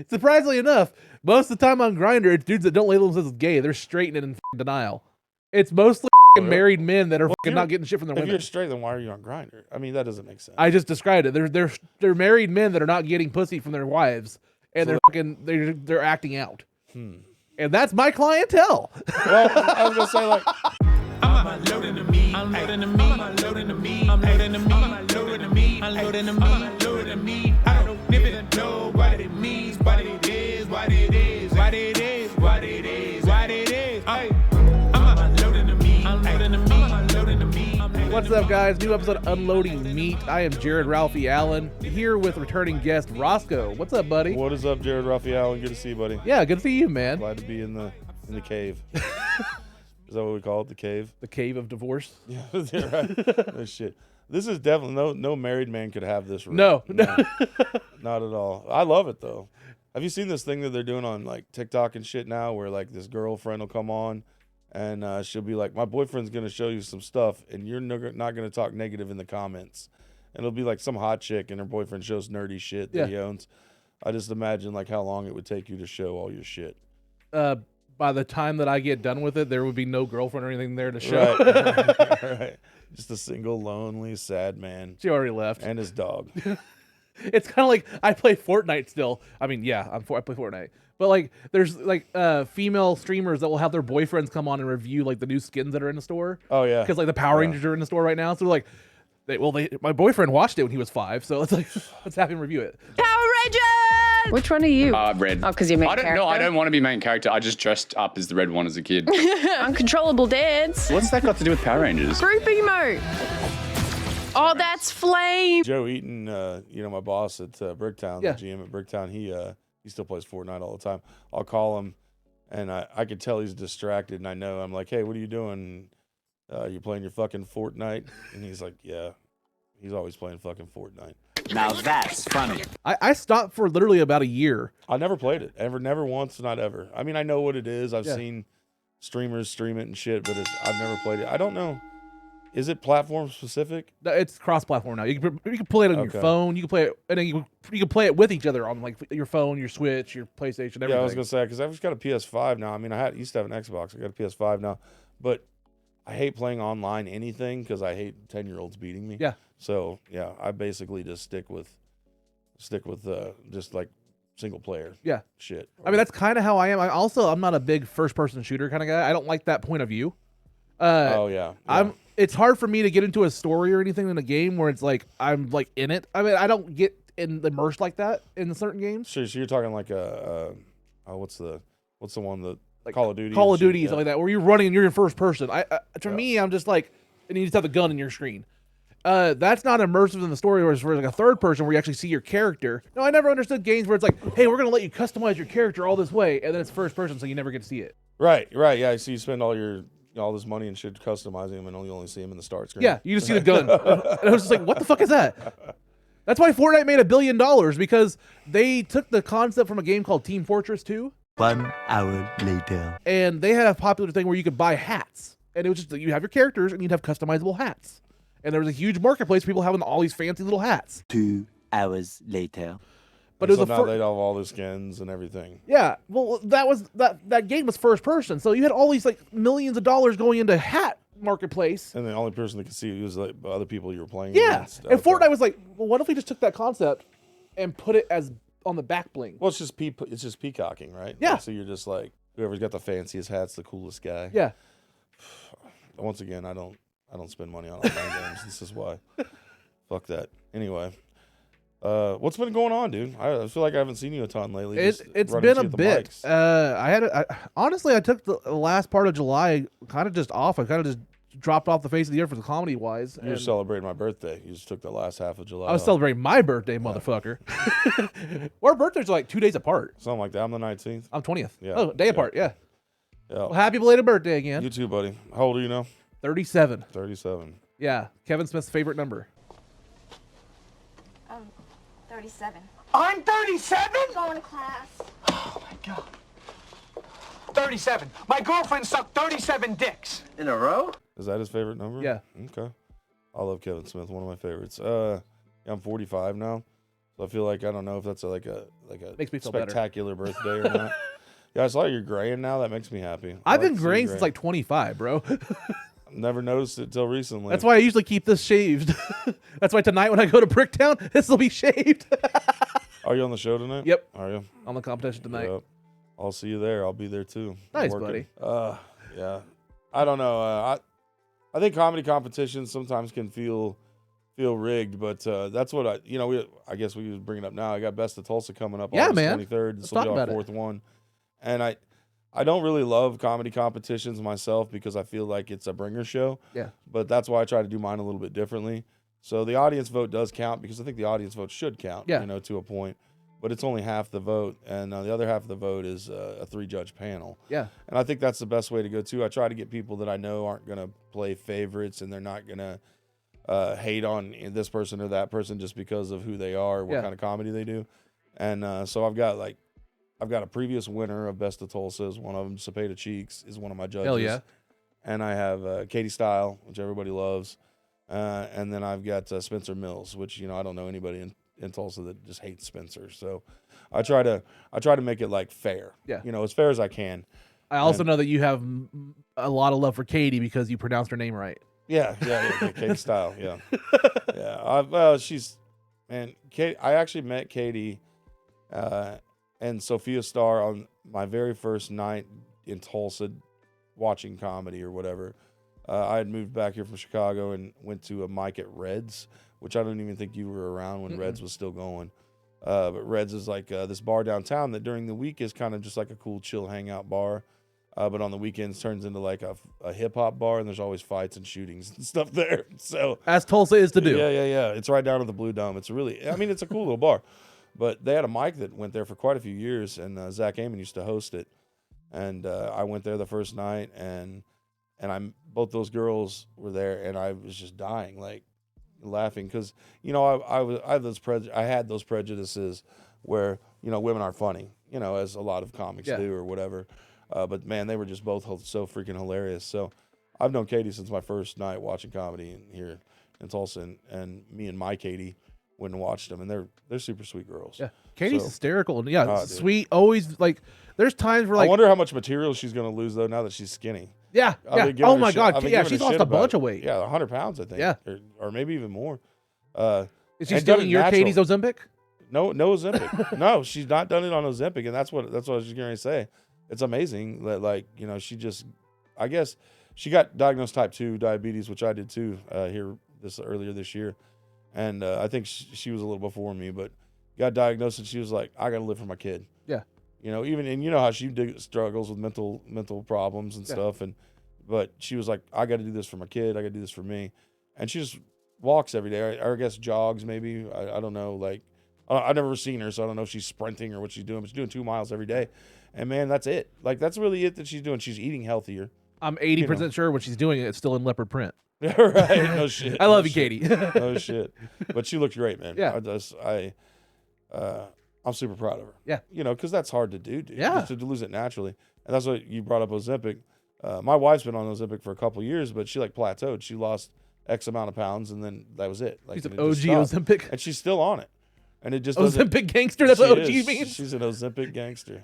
surprisingly enough, most of the time on Grindr, it's dudes that don't label themselves as gay. They're straight and in denial. It's mostly married men that are not getting shit from their women. If you're straight, then why are you on Grindr? I mean, that doesn't make sense. I just described it. They're married men that are not getting pussy from their wives, and they're acting out. And that's my clientele. Well, I was gonna say like. I'm unloading the meat. I'm loading the meat. I'm unloading the meat. I'm loading the meat. I'm unloading the meat. I'm loading the meat. I'm unloading the meat. I don't even know what it means, what it is, what it is, what it is, what it is, what it is. Hey, I'm unloading the meat. I'm loading the meat. I'm unloading the meat. What's up, guys? New episode of Unloading Meat. I am Jared Ralphie Allen, here with returning guest Rosco. What's up, buddy? What is up, Jared Ralphie Allen? Good to see you, buddy. Yeah, good to see you, man. Glad to be in the cave. Is that what we call it? The cave? The cave of divorce? Yeah, right. No shit. This is definitely no married man could have this room. No. Not at all. I love it though. Have you seen this thing that they're doing on like TikTok and shit now, where like this girlfriend will come on and she'll be like, "My boyfriend's gonna show you some stuff, and you're not gonna talk negative in the comments." And it'll be like some hot chick, and her boyfriend shows nerdy shit that he owns. I just imagine like how long it would take you to show all your shit. By the time that I get done with it, there would be no girlfriend or anything there to show. Right. Right. Just a single, lonely, sad man. She already left. And his dog. It's kind of like I play Fortnite still. I mean, yeah, I play Fortnite. But like, there's like female streamers that will have their boyfriends come on and review like the new skins that are in the store. Oh yeah. Because like the Power Rangers are in the store right now. So like, my boyfriend watched it when he was 5. So it's like, let's have him review it. Power Rangers! Which one are you? Red. Oh, because you're main character? No, I don't want to be main character. I just dressed up as the red one as a kid. Uncontrollable dance. What's that got to do with Power Rangers? Group emo. Oh, that's Flame. Joe Eaton, my boss at Bricktown, the GM at Bricktown, he still plays Fortnite all the time. I'll call him, and I could tell he's distracted, and I know. I'm like, "Hey, what are you doing? You playing your fucking Fortnite?" And he's like, "Yeah." He's always playing fucking Fortnite. Now that's funny. I stopped for literally about a year. I never played it. Never once, not ever. I mean, I know what it is. I've seen streamers stream it and shit, but I've never played it. I don't know. Is it platform specific? It's cross-platform now. You can play it on your phone. You can play it, and then you can play it with each other on like your phone, your Switch, your PlayStation, everything. Yeah, I was gonna say because I've just got a PS5 now. I mean, used to have an Xbox. I got a PS5 now, but I hate playing online anything because I hate 10-year-olds beating me. Yeah. So yeah, I basically just stick with just like single player. Yeah. Shit. I mean, that's kind of how I am. I'm not a big first-person shooter kind of guy. I don't like that point of view. It's hard for me to get into a story or anything in a game where it's like I'm like in it. I mean, I don't get immersed like that in certain games. Sure. So you're talking like what's the one that like Call of Duty? Call of Duty, something like that, where you're running and you're in first person. To me, I'm just like, and you just have the gun in your screen. That's not immersive in the story, where it's like a third person where you actually see your character. No, I never understood games where it's like, hey, we're gonna let you customize your character all this way, and then it's first person, so you never get to see it. Right, yeah. So you spend all this money and shit customizing them, and you only see them in the start screen. Yeah, you just see the gun. And I was just like, what the fuck is that? That's why Fortnite made $1 billion, because they took the concept from a game called Team Fortress 2. 1 hour later. And they had a popular thing where you could buy hats. And it was just that you have your characters and you'd have customizable hats. And there was a huge marketplace for people having all these fancy little hats. 2 hours later. But it was now they'd have all the skins and everything. Yeah, well, that game was first person, so you had all these like millions of dollars going into hat marketplace. And the only person that could see it was like other people you were playing against. And Fortnite was like, well, what if we just took that concept and put it as on the back bling? Well, it's just peacocking, right? Yeah. Like, so you're just like whoever's got the fanciest hat's the coolest guy. Yeah. Once again, I don't spend money on online games. This is why. Fuck that. Anyway. What's been going on, dude? I feel like I haven't seen you a ton lately. It's been a bit. Honestly, I took the last part of July kind of just off. I kind of just dropped off the face of the earth for the comedy wise. You were celebrating my birthday. You just took the last half of July. I was celebrating my birthday, motherfucker. Our birthdays are like 2 days apart. Something like that. I'm the 19th. I'm 20th. Yeah. Oh, day apart. Yeah. Yeah. Well, happy belated birthday again. You too, buddy. How old are you now? 37. 37. Yeah. Kevin Smith's favorite number. 37. I'm 37? Going to class. Oh my God. 37. My girlfriend sucked 37 dicks. In a row? Is that his favorite number? Yeah. Okay. I love Kevin Smith, one of my favorites. I'm 45 now. So I feel like I don't know if that's like a Makes me feel better. spectacular birthday or not. Yeah, I saw you're graying now. That makes me happy. I've like been to see graying you since gray. like 25, bro. Never noticed it till recently. That's why I usually keep this shaved. That's why tonight when I go to Bricktown, this will be shaved. Are you on the show tonight? Yep. Are you? On the competition tonight. Yep. I'll see you there. I'll be there too. I'm Nice, working. buddy. Yeah. I don't know. I think comedy competitions sometimes can feel rigged, but that's what I guess we was bringing up now. I got Best of Tulsa coming up Yeah, August man. 23rd. Let's This will be talk our about it. fourth one. And I don't really love comedy competitions myself because I feel like it's a bringer show. Yeah. But that's why I try to do mine a little bit differently. So the audience vote does count because I think the audience vote should count, Yeah. to a point. But it's only half the vote, and the other half of the vote is a 3-judge panel. Yeah. And I think that's the best way to go, too. I try to get people that I know aren't going to play favorites, and they're not going to hate on this person or that person just because of who they are, what kind of comedy they do. And so I've got a previous winner of Best of Tulsa is one of them. Cepeda Cheeks is one of my judges. Hell yeah. And I have Katie Style, which everybody loves. And then I've got Spencer Mills, which, I don't know anybody in Tulsa that just hates Spencer. So I try to make it like fair. Yeah. As fair as I can. I also know that you have a lot of love for Katie because you pronounced her name right. Yeah, Katie Style, yeah. Well, Kate, I actually met Katie and Sophia Starr on my very first night in Tulsa watching comedy or whatever. I had moved back here from Chicago and went to a mic at Red's, which I don't even think you were around when Red's was still going. But Red's is like this bar downtown that during the week is kind of just like a cool, chill hangout bar. But on the weekends turns into like a hip-hop bar, and there's always fights and shootings and stuff there. So As Tulsa is to do. Yeah. It's right down to the Blue Dome. It's it's a cool little bar. But they had a mic that went there for quite a few years, and Zach Amon used to host it. And I went there the first night, and both those girls were there, and I was just dying, like laughing, because I had those prejudices where women aren't funny, as a lot of comics do or whatever. But man, they were just both so freaking hilarious. So I've known Katie since my first night watching comedy here in Tulsa, and me and my Katie went and watched them, and they're super sweet girls. Yeah. Katie's So- hysterical. And dude. sweet. Always like, there's times where I like, wonder how much material she's going to lose though now that she's skinny. yeah. I've been giving Oh her my shit- God. I've been Yeah. giving She's her lost shit a about bunch it. of weight. Yeah, 100 pounds, I think. Yeah. Or maybe even more. Is she and still done in it your natural. Katie's Ozempic? No Ozempic. No, she's not done it on Ozempic, and that's what I was just going to say. It's amazing that she just, I guess she got diagnosed type 2 diabetes, which I did too earlier this year, and I think she was a little before me, but got diagnosed, and she was like, I got to live for my kid. Yeah. And how she struggles with mental problems and stuff, but she was like, I got to do this for my kid. I got to do this for me, and she just walks every day, or I guess jogs maybe. I don't know. I've never seen her, so I don't know if she's sprinting or what she's doing. But she's doing 2 miles every day, and man, that's it. That's really it that she's doing. She's eating healthier. I'm 80% sure when she's doing it, it's still in leopard print. Right? No shit. I love you, shit. Katie. No shit. But she looked great, man. Yeah. I'm super proud of her. Yeah. Because that's hard to do, dude. Yeah. Just to lose it naturally, and that's what you brought up Ozempic. My wife's been on Ozempic for a couple years, but she plateaued. She lost X amount of pounds, and then that was it. She's an and it just OG stopped. Ozempic. And she's still on it. And it just doesn't. Ozempic gangster? That's what OG She is. means? She's an Ozempic gangster.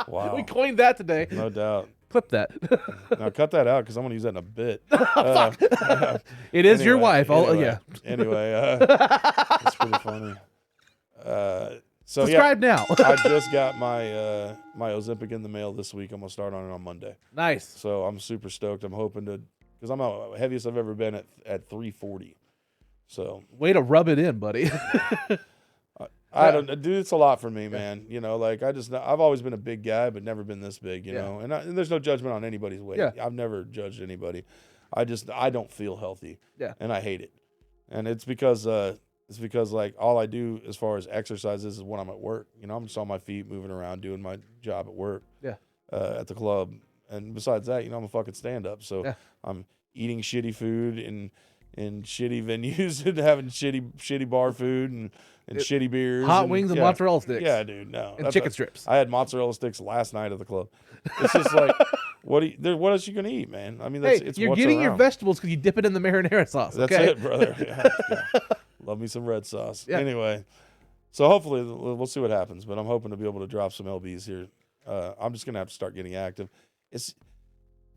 Wow. We coined that today. No doubt. Clip that. Now cut that out because I'm going to use that in a bit. It is your Anyway, wife. Anyway, it's pretty funny. So Subscribe now. I just got my my Ozempic in the mail this week. I'm going to start on it on Monday. Nice. So I'm super stoked. I'm hoping to, because I'm the heaviest I've ever been at 340. So Way to rub it in, buddy. I don't, dude. It's a lot for me, man. I've always been a big guy, but never been this big. And there's no judgment on anybody's weight. Yeah. I've never judged anybody. I don't feel healthy. Yeah. And I hate it. And it's because all I do as far as exercises is when I'm at work. I'm just on my feet, moving around, doing my job at work. Yeah. At the club, and besides that, I'm a fucking stand up. So Yeah. I'm eating shitty food in shitty venues and having shitty bar food and shitty beers. Hot wings and mozzarella sticks. Yeah, dude, no. And chicken strips. I had mozzarella sticks last night at the club. It's just like, what else you gonna eat, man? I mean, Hey, it's you're what's getting your around. vegetables because you dip it in the marinara sauce. That's Okay? it, brother. Yeah. Love me some red sauce. Yeah. Anyway, so hopefully we'll see what happens, but I'm hoping to be able to drop some LBs here. I'm just gonna have to start getting active. It's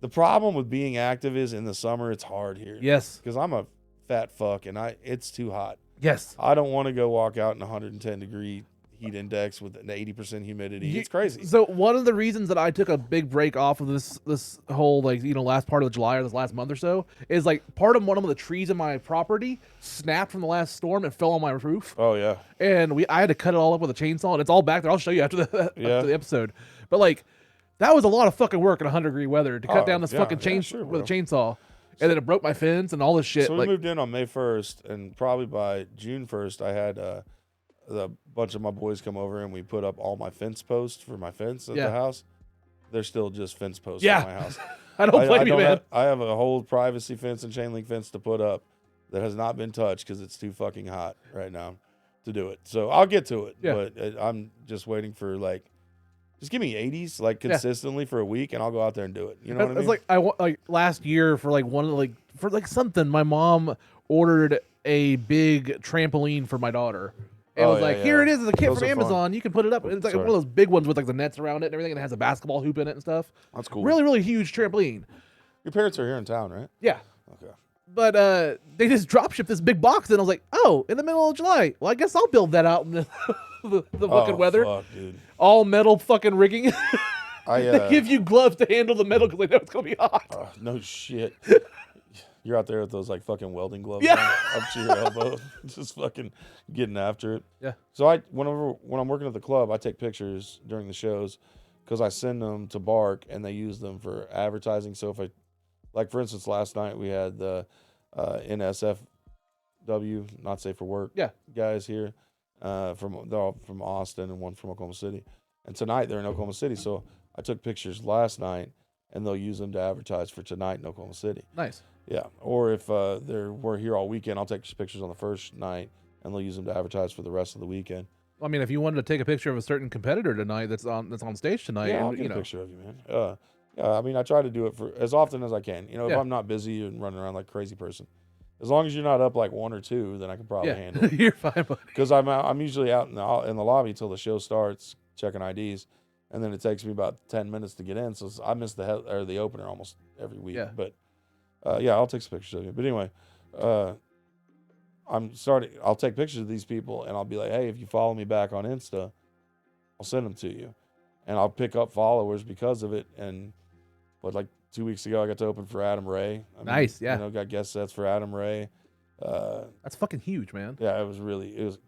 the problem with being active is in the summer it's hard here. Yes. Because I'm a fat fuck and it's too hot. Yes. I don't want to go walk out in 110 degree heat index with an 80% humidity. It's crazy. So one of the reasons that I took a big break off of this whole last part of July or this last month or so is like part of one of the trees in my property snapped from the last storm and fell on my roof. Oh yeah. And I had to cut it all up with a chainsaw, and it's all back there. I'll show you after the episode. But like that was a lot of fucking work in 100-degree weather to cut down this fucking chainsaw with a chainsaw. And then it broke my fence and all this shit. So we moved in on May 1st, and probably by June 1st, I had a bunch of my boys come over, and we put up all my fence posts for my fence at the house. They're still just fence posts at my house. I don't blame you, man. I have a whole privacy fence and chain link fence to put up that has not been touched because it's too fucking hot right now to do it. So I'll get to it, but I'm just waiting for just give me 80s consistently for a week, and I'll go out there and do it. You know what I mean? It's like last year for something. My mom ordered a big trampoline for my daughter. And it was here it is as a kit Those from are Amazon. fun. You can put it up. It's like one of those big ones with like the nets around it and everything, and it has a basketball hoop in it and stuff. That's cool. Really, really huge trampoline. Your parents are here in town, right? Yeah. Okay. But they just drop shipped this big box, and I was like, oh, in the middle of July. Well, I guess I'll build that out in the fucking weather. Fuck, dude. All metal fucking rigging. They give you gloves to handle the metal because they know it's gonna be hot. No shit. You're out there with those like fucking welding gloves Yeah. on, up to your elbow, just fucking getting after it. Yeah. So when I'm working at the club, I take pictures during the shows because I send them to Bark and they use them for advertising. So if for instance, last night we had the NSFW, not safe for work, guys here they're all from Austin and one from Oklahoma City. And tonight they're in Oklahoma City. So I took pictures last night and they'll use them to advertise for tonight in Oklahoma City. Nice. Yeah, or if we're here all weekend, I'll take pictures on the first night, and they'll use them to advertise for the rest of the weekend. I mean, if you wanted to take a picture of a certain competitor tonight that's on stage tonight, Yeah, I'll get a picture of you, man. I mean, I try to do it for as often as I can. You know, if I'm not busy and running around like a crazy person, as long as you're not up like 1 or 2, then I can probably handle it. You're fine, buddy. Because I'm usually out in the lobby till the show starts, checking IDs, and then it takes me about 10 minutes to get in. So I miss the opener almost every week. Yeah. But I'll take some pictures of you. But anyway, I'll take pictures of these people and I'll be like, hey, if you follow me back on Insta, I'll send them to you. And I'll pick up followers because of it. And like 2 weeks ago, I got to open for Adam Ray. Nice, yeah. Got guest sets for Adam Ray. That's fucking huge, man. Yeah,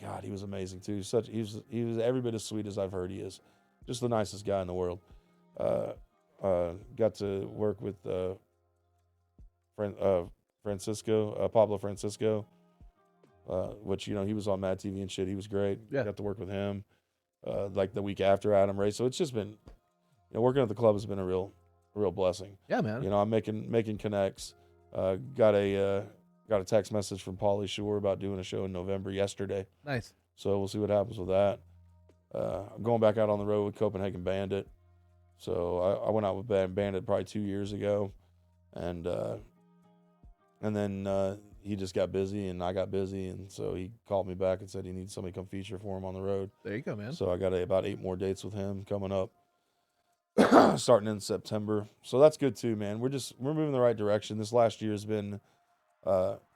God, he was amazing too. He was every bit as sweet as I've heard he is. Just the nicest guy in the world. Got to work with Pablo Francisco, which he was on Mad TV and shit. He was great. Yeah. Got to work with him like the week after Adam Ray. So it's just been, working at the club has been a real blessing. Yeah, man. I'm making connects. Got a text message from Pauly Shore about doing a show in November yesterday. Nice. So we'll see what happens with that. I'm going back out on the road with Copenhagen Bandit. So I went out with Bandit probably 2 years ago, and then he just got busy and I got busy, and so he called me back and said he needs somebody to come feature for him on the road. There you go, man. So I got about 8 more dates with him coming up, starting in September. So that's good too, man. We're moving in the right direction. This last year has been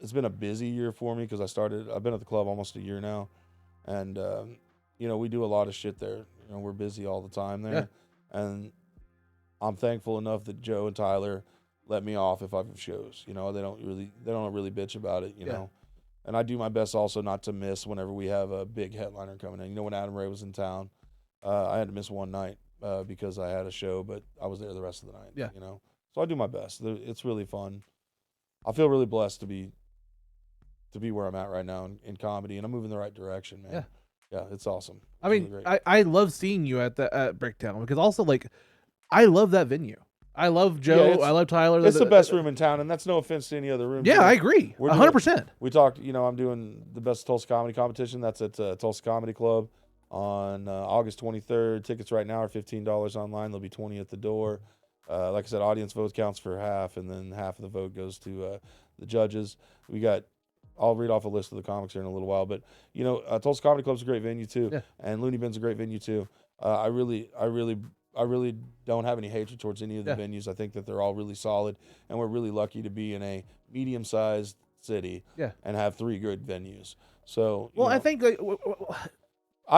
it's been a busy year for me because I've been at the club almost a year now, and we do a lot of shit there. We're busy all the time there, and I'm thankful enough that Joe and Tyler let me off if I have shows. They don't really bitch about it. Know, and I do my best also not to miss whenever we have a big headliner coming in. When Adam Ray was in town, I had to miss one night because I had a show, but I was there the rest of the night. Yeah, so I do my best. It's really fun. I feel really blessed to be where I'm at right now in comedy, and I'm moving in the right direction, man. Yeah, it's awesome. I mean, really I love seeing you at Bricktown because also I love that venue. I love Joe. I love Tyler. It's the best room in town, and that's no offense to any other room. Yeah, I agree. 100%. We talked. I'm doing the best Tulsa Comedy Competition. That's at Tulsa Comedy Club on August 23rd. Tickets right now are $15 online. They'll be $20 at the door. Like I said, audience votes counts for half, and then half of the vote goes to the judges. We got I'll read off a list of the comics here in a little while. But you know, Tulsa Comedy Club's a great venue too, Yeah. and Looney Bin's a great venue too. I really don't have any hatred towards any of the venues. I think that they're all really solid, and we're really lucky to be in a medium-sized city and have 3 good venues. So, Well, you know, I think like,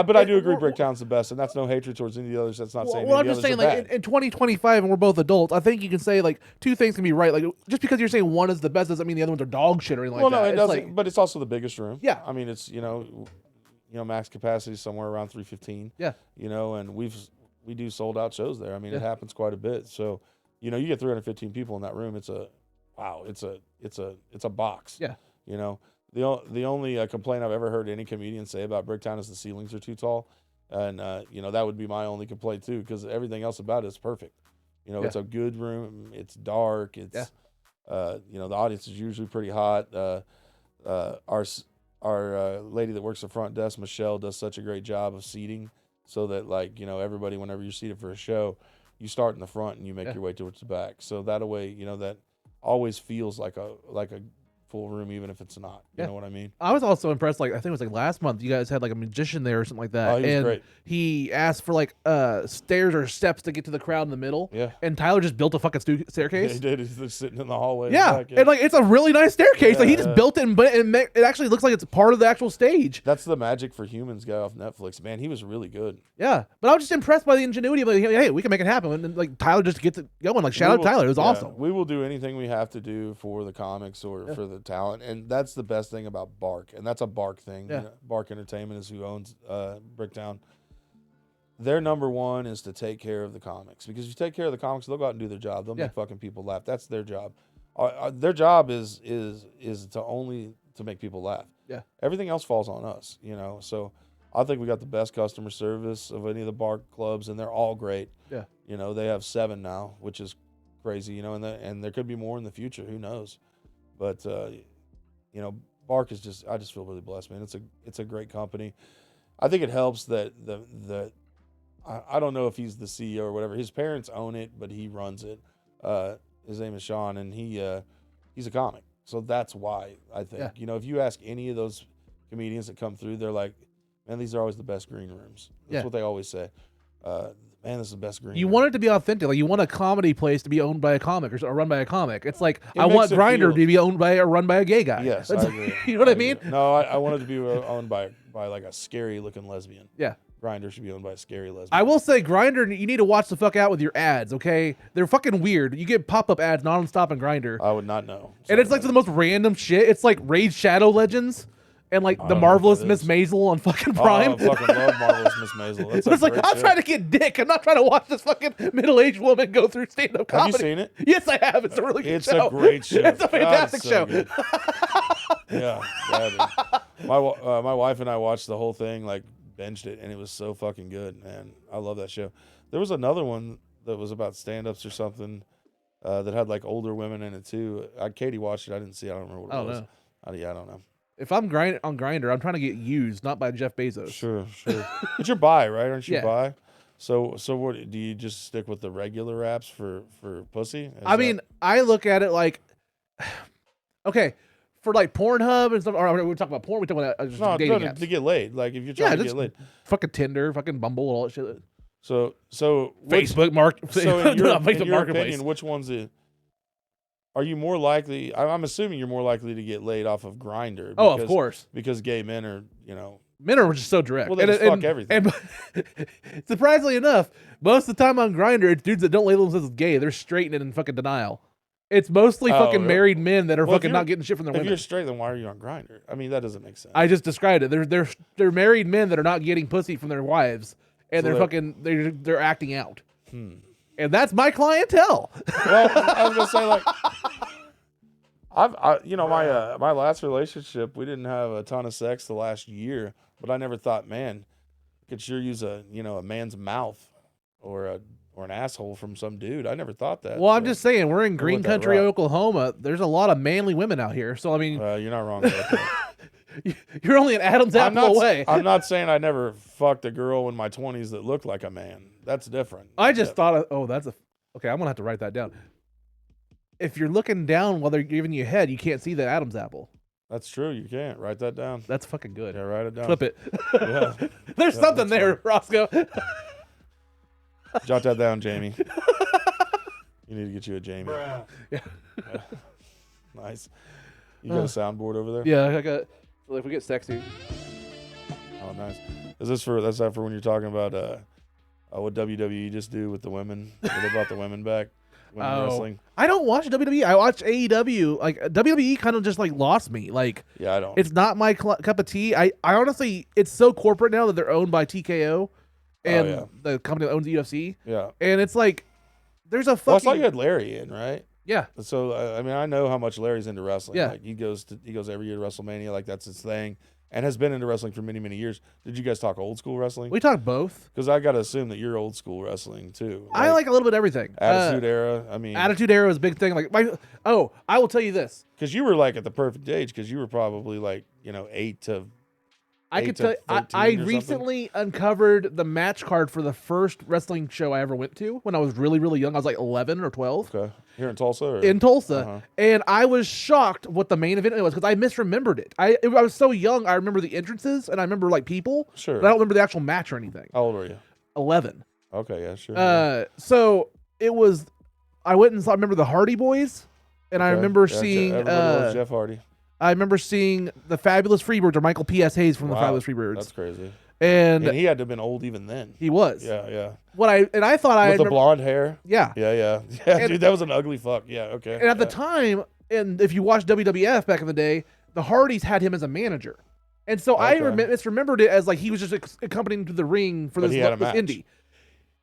but I do agree Bricktown's the best, and that's no hatred towards any of the others. That's not saying well, any I'm of just the others saying, are like bad. in 2025, and we're both adults. I think you can say like 2 things can be right. Like just because you're saying one is the best doesn't mean the other ones are dog shit or anything Well, like no, that. it It's doesn't. like- But it's also the biggest room. Yeah. I mean, it's you know, max capacity is somewhere around 315. Yeah. You know, and we do sold out shows there. I mean, it Yeah. happens quite a bit. So, you know, you get 315 people in that room. It's a box. Yeah. You know, the only complaint I've ever heard any comedian say about Bricktown is the ceilings are too tall, and you know, that would be my only complaint too, because everything else about it is perfect. You know, it's a good room. It's dark. It's you know, the audience is usually pretty hot. Our lady that works the front desk, Michelle, does such a great job of seating, so that like, you know, everybody, whenever you're seated for a show, you start in the front and you make your way towards the back. So that way, you know, that always feels like a full room, even if it's not. You know what I mean? I was also impressed. Like I think it was like last month, you guys had like a magician there or something like that. Oh, he was and great. he asked for like stairs or steps to get to the crowd in the middle. Yeah. And Tyler just built a fucking Yeah, staircase. he did. He's just sitting in the hallway. Yeah, Back, and like it's a really nice staircase. like he just Yeah. built it, and it actually looks like it's part of the actual stage. That's the Magic for Humans guy off Netflix. Man, he was really good. Yeah, but I was just impressed by the ingenuity of like, hey, we can make it happen. And then, like Tyler just gets it going. Like shout out Tyler, it was awesome. We will do anything we have to do for the comics or for the talent, and that's the best thing about Bark, and that's a Bark thing. Yeah. You know, Bark Entertainment is who owns Bricktown. Their number one is to take care of the comics, because if you take care of the comics, they'll go out and do their job. They'll make fucking people laugh. That's their job. Their job is to only to make people laugh. Yeah. Everything else falls on us, you know. So I think we got the best customer service of any of the Bark clubs, and they're all great. Yeah. You know, they have 7 now, which is crazy, you know, and there could be more in the future. Who knows? But you know, Bark is just, I just feel really blessed, man. It's a great company. I think it helps that I don't know if he's the CEO or whatever. His parents own it, but he runs it. His name is Sean, and he's a comic. So that's why I think, you know, if you ask any of those comedians that come through, they're like, man, these are always the best green rooms. That's what they always say. Man, this is the best green You room. want it to be authentic. Like you want a comedy place to be owned by a comic or run by a comic. It's like It I want makes it Grindr feel- to be owned by or run by a gay guy. Yes, It's I like- agree. You know what I agree. mean? No, I want it to be owned by like a scary looking lesbian. Yeah. Grindr should be owned by a scary lesbian. I will say Grindr, you need to watch the fuck out with your ads, okay? They're fucking weird. You get pop-up ads nonstop on Grindr. I would not know. And it's like the most random shit. It's like Raid Shadow Legends and like the don't know Marvelous what that Miss is. Maisel on fucking Oh, Prime. I fucking love Marvelous Miss Maisel. That's It's like, I'm trying to get dick. I'm not trying to watch this fucking middle-aged woman go through stand-up Have comedy. you seen it? Yes, I have. It's a really good It's show. a great show. It's a God, fantastic it's so show. good. Yeah, my wife and I watched the whole thing, like binged it, and it was so fucking good, man. I love that show. There was another one that was about stand-ups or something that had like older women in it too. Katie watched it. I didn't see it. I don't remember what it I don't was. know. I don't know. If I'm on Grindr, I'm trying to get used, not by Jeff Bezos. Sure. But you're bi, right? Aren't you Yeah. bi? So what do you just stick with the regular apps for pussy? Is I that- mean, I look at it like, okay, for like Pornhub and stuff. Or we're talking about porn. We're talking about just no, dating to apps. get laid. Like if you're trying to just get laid. fucking Tinder, fucking Bumble, all that shit. So Facebook So in your, Facebook in your Marketplace. opinion, which one's it? Are you more likely? I'm assuming you're more likely to get laid off of Grindr. Oh, of course. because gay men are, you know. Men are just so direct. Well, they just fuck everything. And surprisingly enough, most of the time on Grindr, it's dudes that don't label themselves as gay. They're straight and in fucking denial. It's mostly fucking really? married men that are Well, if fucking you're- not getting shit from their If women. you're straight, then why are you on Grindr? I mean, that doesn't make sense. I just described it. They're married men that are not getting pussy from their wives, and So they're acting out. And that's my clientele. Well, I was gonna say like, my last relationship, we didn't have a ton of sex the last year, but I never thought, man, I could sure use a man's mouth or an asshole from some dude. I never thought that. Well, I'm so just saying, we're in went Green that Country, route. Oklahoma. There's a lot of manly women out here. So I mean, you're not wrong about that. you're only an Adam's apple away. I'm not saying I never fucked a girl in my 20s that looked like a man. That's different. I just thought, okay. I'm gonna have to write that down. If you're looking down while they're giving you head, you can't see the Adam's apple. That's true. You can't write that down. That's fucking good. Yeah, write it down. Clip it. Yeah. There's Yeah, something that's there, Roscoe. Jot that down, Jamie. You need to get you a Jamie. Yeah. Nice. You got a soundboard over there? Yeah, I got. So if we get sexy. Oh, nice. That's that for when you're talking about what WWE just do with the women? Where they brought the women back. Women wrestling. I don't watch WWE. I watch AEW. Like WWE kind of just like lost me. Like Yeah, I don't. it's not my cup of tea. I honestly, it's so corporate now that they're owned by TKO and the company that owns the UFC. Yeah. And it's like there's a Well, fucking I saw you had Larry in, right? yeah. So I mean, I know how much Larry's into wrestling. Yeah. Like he goes every year to WrestleMania, like that's his thing, and has been into wrestling for many years. Did you guys talk old school wrestling? We talk both. Because I got to assume that you're old school wrestling too. I like a little bit of everything. Attitude Era. I mean, Attitude Era was a big thing. Like I will tell you this. because you were like at the perfect age, because you were probably like 8 to. I 8 could to tell you, 13 I or something? recently uncovered the match card for the first wrestling show I ever went to when I was really, really young. I was like 11 or 12 Okay, here in Tulsa. Or? in Tulsa. Uh-huh. And I was shocked what the main event was because I misremembered it. I was so young. I remember the entrances and I remember like people. Sure. But I don't remember the actual match or anything. How old are you? 11. Okay, yeah, sure. So it was, I went and saw, I remember the Hardy Boys. And I Okay. remember Yeah, seeing, everybody loves Jeff Hardy. I remember seeing the Fabulous Freebirds or Michael P.S. Hayes from the Wow, Fabulous Freebirds. That's crazy. And And he had to have been old even then. he was. Yeah, yeah. I thought I With the remember- blonde hair. Yeah. Yeah, And- dude, that was an ugly fuck. Yeah, okay. And at the Yeah. time, and if you watch WWF back in the day, the Hardys had him as a manager. And so I Okay. misremembered it as like he was just accompanying to the ring for But this, he had a this match. indie.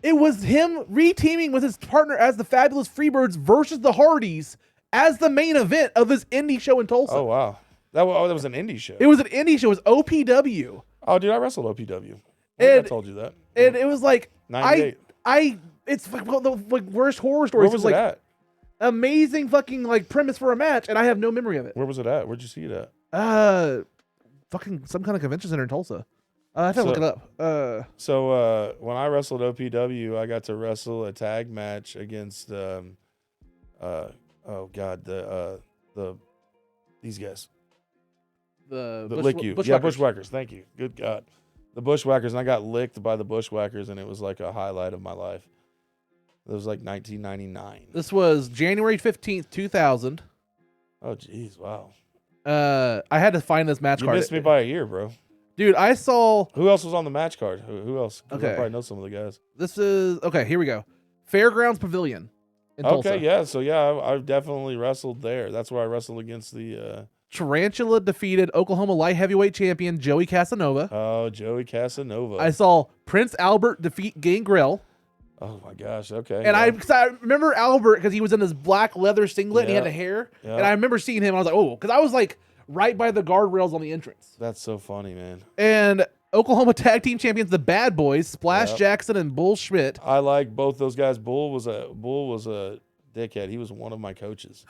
It was him re-teaming with his partner as the Fabulous Freebirds versus the Hardys as the main event of this indie show in Tulsa. Oh wow, that was an indie show. It was an indie show. It was OPW. Oh, dude, I wrestled OPW. I And- told you that. And it was like, 98. it's like one of the like worst horror stories. Where was like it at? amazing fucking like premise for a match, and I have no memory of it. Where was it at? Where'd you see it at? Fucking some kind of convention center in Tulsa. I have to So- look it up. So when I wrestled OPW, I got to wrestle a tag match against oh god, these guys. The That lick you. Yeah, Bushwhackers. Thank you. Good God. The Bushwhackers, and I got licked by the Bushwhackers, and it was like a highlight of my life. It was like 1999. This was January 15th, 2000. Oh, jeez, wow. I had to find this match You card. missed me by a year, bro. Dude, I saw Who else was on the match card? Who else? 'Cause I Okay. probably know some of the guys. this is okay. Here we go. Fairgrounds Pavilion in Okay, Tulsa. yeah. So yeah, I've definitely wrestled there. That's where I wrestled against the Tarantula defeated Oklahoma light heavyweight champion Joey Casanova. Joey Casanova. I saw Prince Albert defeat Gangrel. Oh my gosh. Okay. And yeah. 'cause I remember Albert because he was in his black leather singlet and he had Yeah. the hair. Yeah. And I remember seeing him. I was like, oh, because I was like right by the guardrails on the entrance. That's so funny, man. And Oklahoma tag team champions, the Bad Boys, Splash Yep. Jackson and Bull Schmidt. I like both those guys. Bull was a dickhead. He was one of my coaches.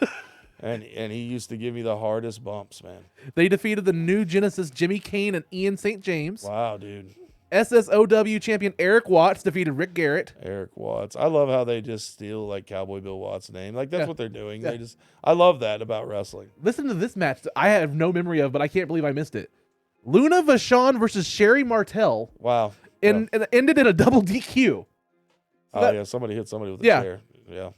and he used to give me the hardest bumps, man. They defeated the New Genesis, Jimmy Kane and Ian St. James. Wow, dude. SSOW champion Eric Watts defeated Rick Garrett. Eric Watts. I love how they just steal like Cowboy Bill Watts' name. Like that's Yeah. what they're doing. Yeah. I love that about wrestling. Listen to this match that I have no memory of, but I can't believe I missed it. Luna Vachon versus Sherry Martel Wow. and it ended in a double DQ. Oh yeah, somebody hit somebody with a Yeah. chair. Yeah.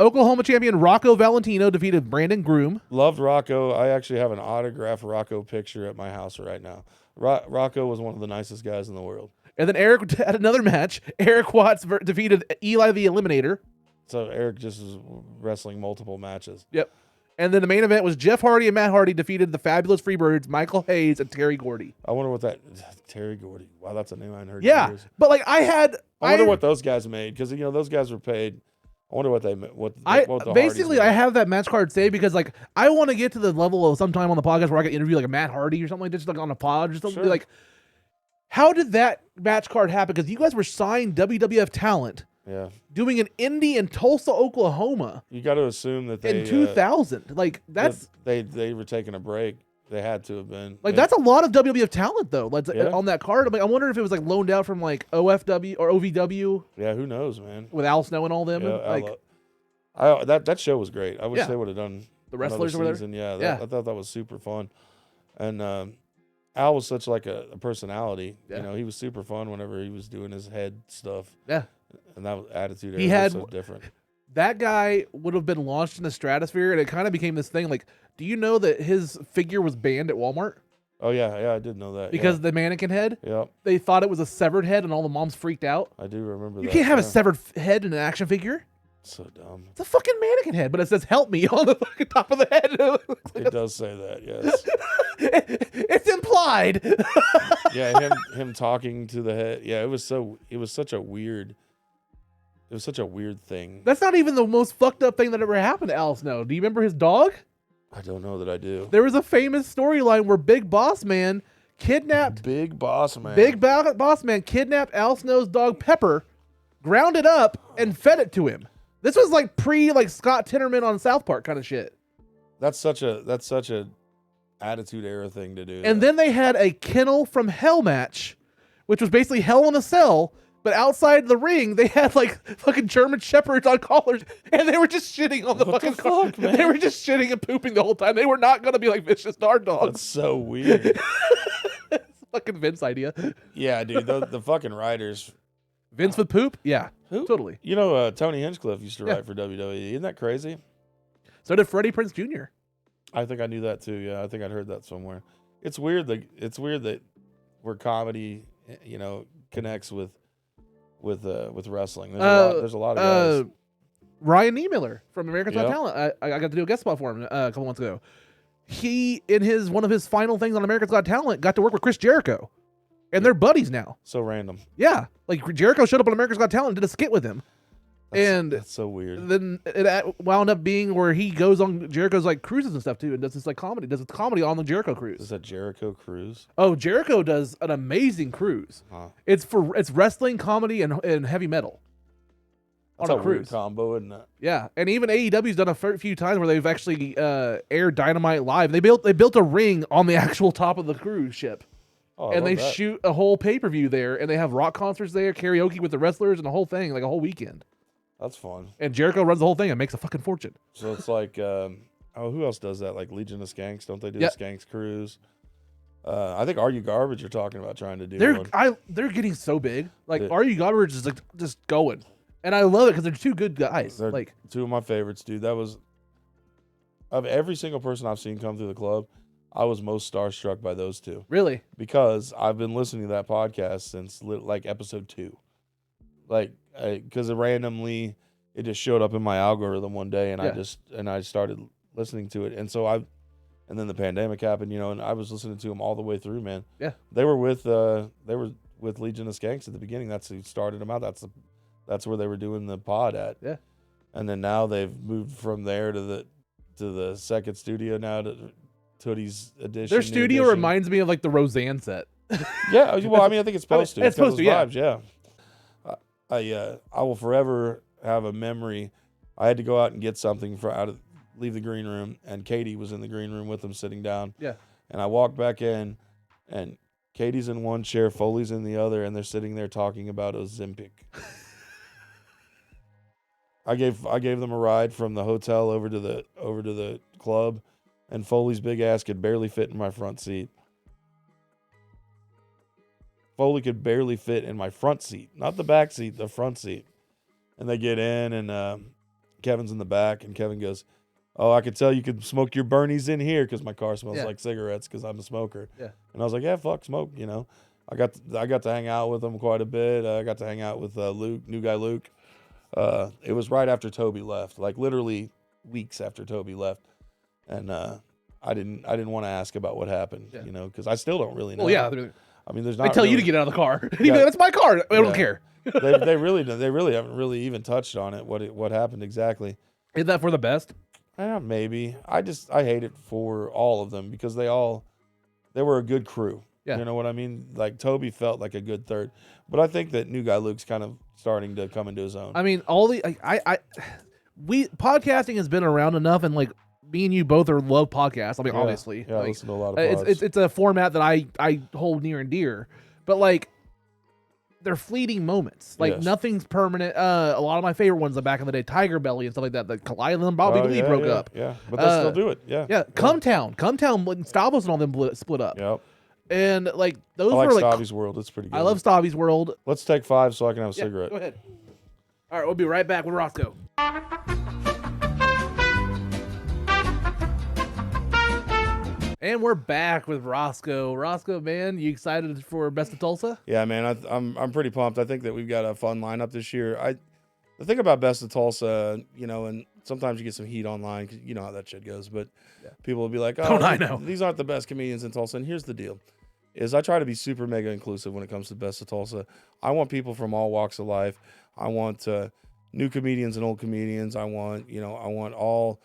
Oklahoma champion Rocco Valentino defeated Brandon Groom. Loved Rocco. I actually have an autographed Rocco picture at my house right now. Rocco was one of the nicest guys in the world. And then Eric had another match. Eric Watts defeated Eli the Eliminator. So Eric just was wrestling multiple matches. Yep. And then the main event was Jeff Hardy and Matt Hardy defeated the Fabulous Freebirds, Michael Hayes and Terry Gordy. I wonder what that Terry Gordy. Wow, that's a name I hadn't heard. in Yeah, years. but like I wonder what those guys made because those guys were paid. I wonder what they what the basically Hardys I made. have that match card saved because like I want to get to the level of sometime on the podcast where I can interview like a Matt Hardy or something like this, just like on a pod or something. Sure. Be like, how did that match card happen? Because you guys were signed WWF talent, Yeah, doing an indie in Tulsa, Oklahoma you got to assume that they in 2000. Like that's they were taking a break. They had to have been like that's a lot of WWF talent though. Like Yeah. on that card, I'm like, I wonder if it was like loaned out from like OFW or OVW yeah. Who knows, man? with Al Snow and all them. Yeah, and, like that show was great. I wish Yeah. they would have done the wrestlers or whatever. season. Yeah, Yeah. I thought that was super fun. And Al was such like a personality. Yeah. You know, he was super fun whenever he was doing his head stuff. Yeah. And that attitude He era had- was so different. That guy would have been launched in the stratosphere, and it kind of became this thing. Like, do you know that his figure was banned at Walmart Oh yeah, I did know that. because of the mannequin head? yeah, They thought it was a severed head, and all the moms freaked out. I do remember You that. can't have a yeah. severed head in an action figure. So dumb. It's a fucking mannequin head, but it says "Help me" on the fucking top of the head. It does say that, yes. It's implied. Yeah, him talking to the head. Yeah, it was such a weird thing. That's not even the most fucked up thing that ever happened to Al Snow. Do you remember his dog? I don't know that I do. There was a famous storyline where Big Boss Man kidnapped Big Boss Man. Boss Man kidnapped Al Snow's dog Pepper, ground it up, and fed it to him. This was like Scott Tinnerman on South Park kind of shit. That's such a attitude era thing to do. And then they had a Kennel from Hell match, which was basically Hell in a Cell, but outside the ring they had like fucking German shepherds on collars, and they were just shitting on the What fucking the car. fuck, man? They were just shitting and pooping the whole time. They were not gonna be like vicious guard dogs. That's so weird. It's fucking Vince idea. Yeah, dude, the fucking writers. Vince with poop? Yeah, Who? totally. You know, Tony Hinchcliffe used to Yeah. write for WWE. Isn't that crazy? So did Freddie Prinze Jr. I think I knew that too. Yeah, I think I'd heard that somewhere. It's weird that where comedy, you know, connects with wrestling. There's a lot of guys. Ryan Niemiller from America's Got Yep. Talent. I got to do a guest spot for him a couple months ago. He, in one of his final things on America's Got Talent, got to work with Chris Jericho, and they're buddies now. So random. Yeah, like Jericho showed up on America's Got Talent and did a skit with him, and That's so weird. then it wound up being where he goes on Jericho's like cruises and stuff too, and does this like comedy, on the Jericho Is cruise. that Jericho Cruise? Oh, Jericho does an amazing cruise. Huh. It's wrestling, comedy, and heavy metal That's on a a weird cruise. combo, isn't it? Yeah, and even AEW's done a few times where they've actually aired Dynamite live. They built a ring on the actual top of the cruise ship, Oh, I and love they that. shoot a whole pay-per-view there, and they have rock concerts there, karaoke with the wrestlers, and the whole thing, like a whole weekend. That's fun. And Jericho runs the whole thing and makes a fucking fortune. So it's like, who else does that? Like Legion of Skanks, don't they do Yeah. the Skanks Cruise? I think Are You Garbage are talking about trying to do one. They're getting so big. Like Yeah. Are You Garbage is like just going, and I love it because they're two good guys. They're Like two of my favorites, dude. That was of every single person I've seen come through the club, I was most starstruck by those two really, because I've been listening to that podcast since like episode 2. Like, because randomly it just showed up in my algorithm one day, and Yeah. I started listening to it, and and then the pandemic happened, you know, and I was listening to them all the way through, man. Yeah. They were with Legion of Skanks at the beginning. That's who started them out. That's where they were doing the pod at. Yeah. And then now they've moved from there to the second studio now to Tootie's Edition. their New studio Edition. reminds me of like the Roseanne set. Yeah, well, I mean, I think it's supposed to. It's got supposed to, those vibes, yeah. I will forever have a memory. I had to go out and get something leave the green room, and Katie was in the green room with them sitting down. Yeah. And I walked back in, and Katie's in one chair, Foley's in the other, and they're sitting there talking about Ozempic. I gave them a ride from the hotel over to the club, and Foley's big ass could barely fit in my front seat. Foley could barely fit in my front seat, not the back seat, the front seat. And they get in, and Kevin's in the back, and Kevin goes, "Oh, I could tell you could smoke your Bernies in here because my car smells Yeah. like cigarettes because I'm a smoker." Yeah. And I was like, "Yeah, fuck, smoke." You know, I got to hang out with them quite a bit. I got to hang out with Luke, new guy Luke. It was right after Toby left, like literally weeks after Toby left, and I didn't want to ask about what happened, Yeah. you know, because I still don't really know. Well, yeah, I mean, there's they not. tell you to really- get out of the car. Yeah. That's my car. I don't Yeah. care. they really haven't really even touched on it. What happened exactly? Is that for the best? Maybe. I hate it for all of them because they were a good crew. Yeah. You know what I mean? Like Toby felt like a good third, but I think that new guy Luke's kind of starting to come into his own. I mean, podcasting has been around enough, and like me and you both love podcasts. I mean, Yeah. obviously, Yeah, I like, listen to a lot of pods. it's a format that I hold near and dear. But like, they're fleeting moments. Like Yes. nothing's permanent. A lot of my favorite ones, back in the day, Tiger Belly and stuff like that. Like Kalila and Bobby Lee broke up. Yeah, but they still do it. Yeah. Yeah, Come Town, when Stavros and all them split up. Yep. And like those I like were like Stavi's World. It's pretty good. I love Stavi's World. Let's take 5 so I can have a Yeah, cigarette. go ahead. All right, we'll be right back with Rosco. And we're back with Rosco. Rosco, man, you excited for Best of Tulsa? Yeah, man, I'm pretty pumped. I think that we've got a fun lineup this year. The thing about Best of Tulsa, you know, and sometimes you get some heat online because you know how that shit goes. But people will be like, "Oh, I know. These aren't the best comedians in Tulsa." And here's the deal: is I try to be super mega inclusive when it comes to Best of Tulsa. I want people from all walks of life. I want new comedians and old comedians. I want all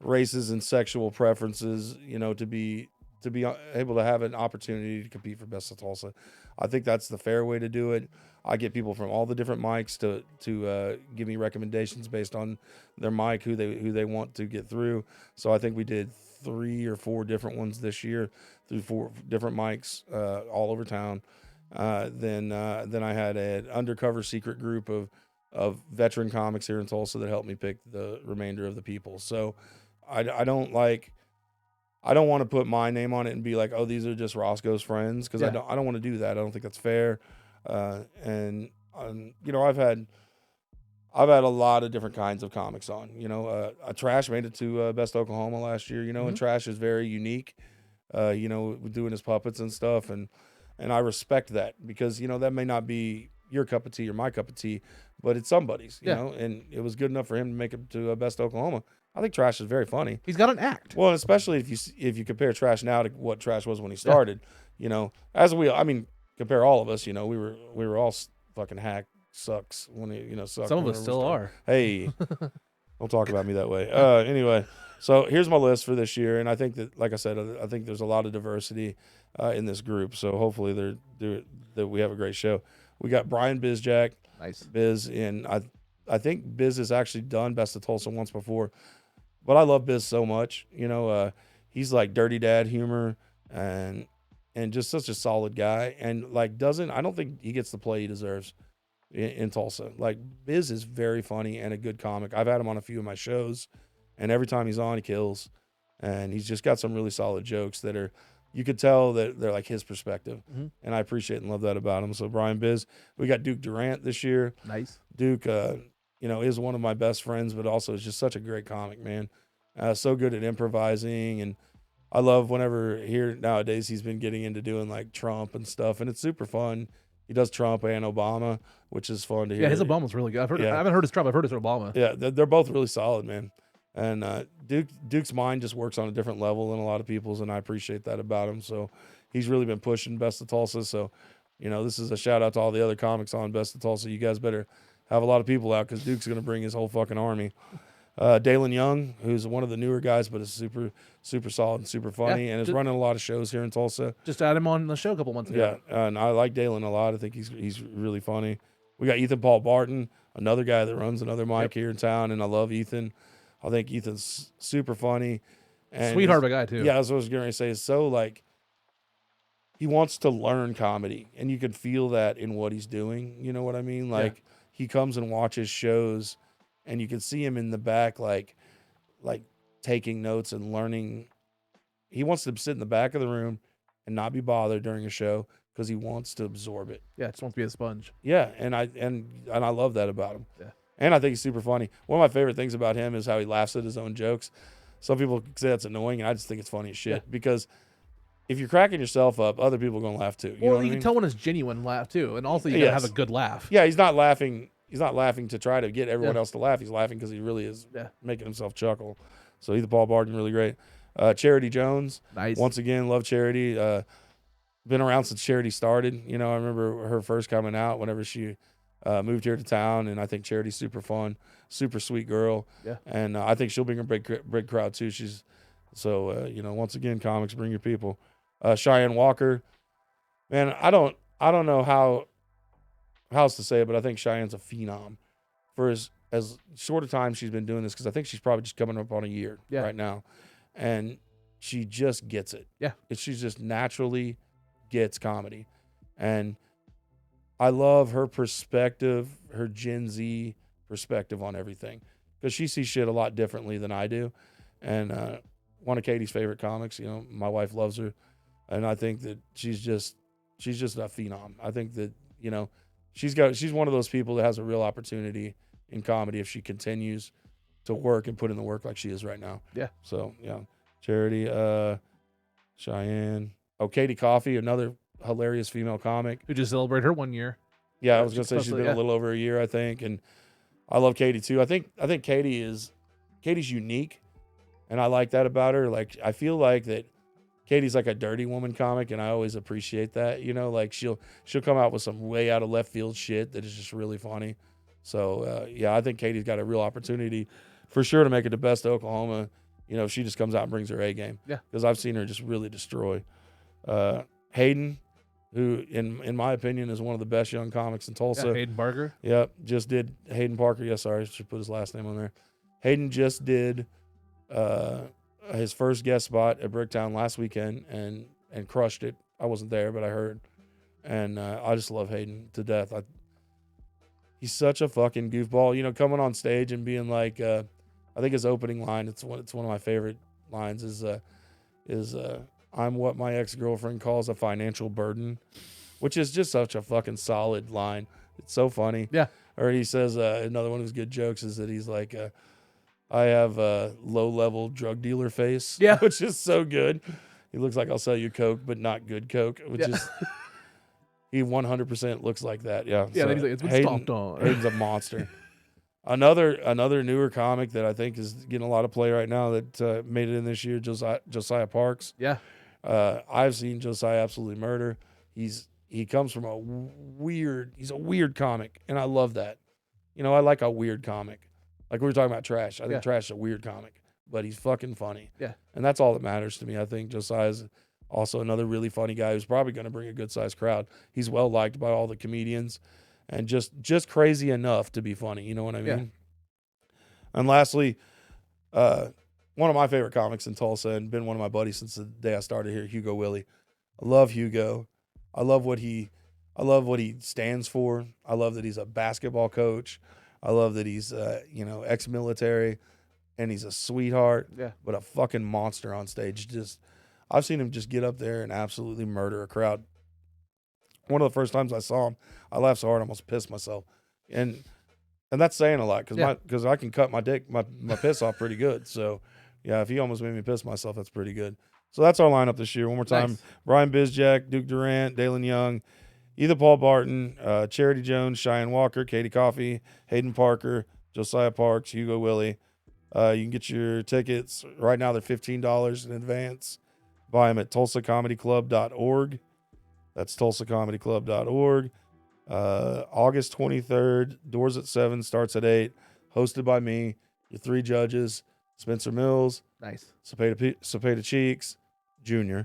races and sexual preferences, you know, to be able to have an opportunity to compete for Best of Tulsa. I think that's the fair way to do it. I get people from all the different mics to give me recommendations based on their mic, who they want to get through. So I think we did 3 or 4 different ones this year through 4 different mics all over town. Then I had an undercover secret group of veteran comics here in Tulsa that helped me pick the remainder of the people. So I don't want to put my name on it and be like, oh, these are just Roscoe's friends, because I don't want to do that. I don't think that's fair. And you know, I've had a lot of different kinds of comics on. You know, Trash made it to Best Oklahoma last year. You know, and Trash is very unique. You know, doing his puppets and stuff, and I respect that, because you know that may not be your cup of tea or my cup of tea, but it's somebody's. You know, and it was good enough for him to make it to Best Oklahoma. I think Trash is very funny. He's got an act. Well, especially if you compare Trash now to what Trash was when he started, you know, compare all of us, you know, we were all fucking hack sucks when sucks. Some of us still are. Hey, don't talk about me that way. Anyway, so here's my list for this year, and I think that, like I said, I think there's a lot of diversity in this group. So hopefully that we have a great show. We got Brian Bizjack. Nice. Biz, and I think Biz has actually done Best of Tulsa once before. But I love Biz so much. You know, he's like dirty dad humor and just such a solid guy. And like I don't think he gets the play he deserves in Tulsa. Like, Biz is very funny and a good comic. I've had him on a few of my shows, and every time he's on, he kills. And he's just got some really solid jokes that you could tell that they're like his perspective. Mm-hmm. And I appreciate and love that about him. So Brian Biz. We got Duke Durant this year. Nice. Duke, you know, is one of my best friends, but also is just such a great comic, man. So good at improvising. And I love whenever here nowadays he's been getting into doing like Trump and stuff, and it's super fun. He does Trump and Obama, which is fun to hear. Yeah, his Obama's really good. I haven't heard his Trump. I've heard his Obama. Yeah, they're both really solid, man. And Duke's mind just works on a different level than a lot of people's, and I appreciate that about him. So he's really been pushing Best of Tulsa. So, you know, this is a shout out to all the other comics on Best of Tulsa. You guys better have a lot of people out, because Duke's going to bring his whole fucking army. Dalen Young, who's one of the newer guys, but is super, super solid and super funny, and is running a lot of shows here in Tulsa. Just had him on the show a couple months ago. Yeah, and I like Dalen a lot. I think he's really funny. We got Ethan Paul Barton, another guy that runs another mic here in town, and I love Ethan. I think Ethan's super funny. And sweetheart of a guy, too. Yeah, that's what I was going to say. Is so, like, he wants to learn comedy, and you can feel that in what he's doing. You know what I mean? Like, he comes and watches shows, and you can see him in the back, like taking notes and learning. He wants to sit in the back of the room and not be bothered during a show, because he wants to absorb it. Yeah, just wants to be a sponge. Yeah, and I love that about him. Yeah. And I think he's super funny. One of my favorite things about him is how he laughs at his own jokes. Some people say that's annoying, and I just think it's funny as shit, because if you're cracking yourself up, other people are going to laugh too. You know what you I can mean? tell when it's genuine laugh too, and also you gotta have a good laugh. Yeah, he's not laughing. He's not laughing to try to get everyone else to laugh. He's laughing because he really is making himself chuckle. So Ethan Paul Barton, really great. Charity Jones, nice. Once again, love Charity. Been around since Charity started. You know, I remember her first coming out whenever she moved here to town, and I think Charity's super fun, super sweet girl. Yeah. And I think she'll bring a big crowd too. She's so you know, once again, comics, bring your people. Cheyenne Walker, man, I don't know how else to say it, but I think Cheyenne's a phenom for as short a time she's been doing this, because I think she's probably just coming up on a year right now, and she just gets it. Yeah, she just naturally gets comedy, and I love her perspective, her Gen Z perspective on everything, because she sees shit a lot differently than I do. And one of Katie's favorite comics, you know, my wife loves her, and I think that she's just a phenom. I think that, you know, she's one of those people that has a real opportunity in comedy if she continues to work and put in the work like she is right now. Yeah. So yeah, Charity, Cheyenne, Katie Coffey, another hilarious female comic Who just celebrated her 1 year. Yeah, I was gonna say Close she's to- been yeah. a little over a year, I think, and I love Katie too. I think Katie's unique, and I like that about her. Like, I feel like that Katie's like a dirty woman comic, and I always appreciate that. You know, like she'll come out with some way out of left field shit that is just really funny. So yeah, I think Katie's got a real opportunity for sure to make it the best of Oklahoma. You know, if she just comes out and brings her A game. Yeah. Because I've seen her just really destroy. Hayden, who in my opinion is one of the best young comics in Tulsa. Yeah, Hayden Barker. Yep, just did Hayden Parker. Yeah, sorry, I should put his last name on there. Hayden just did his first guest spot at Bricktown last weekend and crushed it. I wasn't there, but I heard, and I just love Hayden to death. He's such a fucking goofball. You know, coming on stage and being like, I think his opening line, it's one of my favorite lines, is I'm what my ex-girlfriend calls a financial burden, which is just such a fucking solid line. It's so funny. Yeah. Or he says, another one of his good jokes is that he's like, I have a low-level drug dealer face. Yeah. Which is so good. He looks like I'll sell you Coke, but not good Coke, which is, he 100% looks like that. Yeah. Yeah, So then he's like, it's been stomped on. Hayden's a monster. Another newer comic that I think is getting a lot of play right now that made it in this year, Josiah Parks. Yeah. I've seen Josiah absolutely murder. He comes from he's a weird comic, and I love that. You know, I like a weird comic. Like we were talking about Trash. I think Trash is a weird comic, but he's fucking funny. Yeah. And that's all that matters to me. I think Josiah's also another really funny guy who's probably going to bring a good-sized crowd. He's well-liked by all the comedians and just crazy enough to be funny. You know what I mean? Yeah. And lastly, one of my favorite comics in Tulsa and been one of my buddies since the day I started here, Hugo Willie. I love Hugo. I love what he stands for. I love that he's a basketball coach. I love that he's ex-military, and he's a sweetheart. Yeah. But a fucking monster on stage. I've seen him just get up there and absolutely murder a crowd. One of the first times I saw him, I laughed so hard I almost pissed myself. And that's saying a lot because I can cut my piss off pretty good. So yeah, if he almost made me piss myself, that's pretty good. So that's our lineup this year. One more time: Nice. Brian Bizjack, Duke Durant, Dalen Young, Either Paul Barton, Charity Jones, Cheyenne Walker, Katie Coffey, Hayden Parker, Josiah Parks, Hugo Willie. You can get your tickets right now. They're $15 in advance. Buy them at TulsaComedyClub.org. That's TulsaComedyClub.org. August 23rd, doors at 7, starts at 8. Hosted by me, your 3 judges: Spencer Mills, Nice. Cepeda Cheeks, Jr.,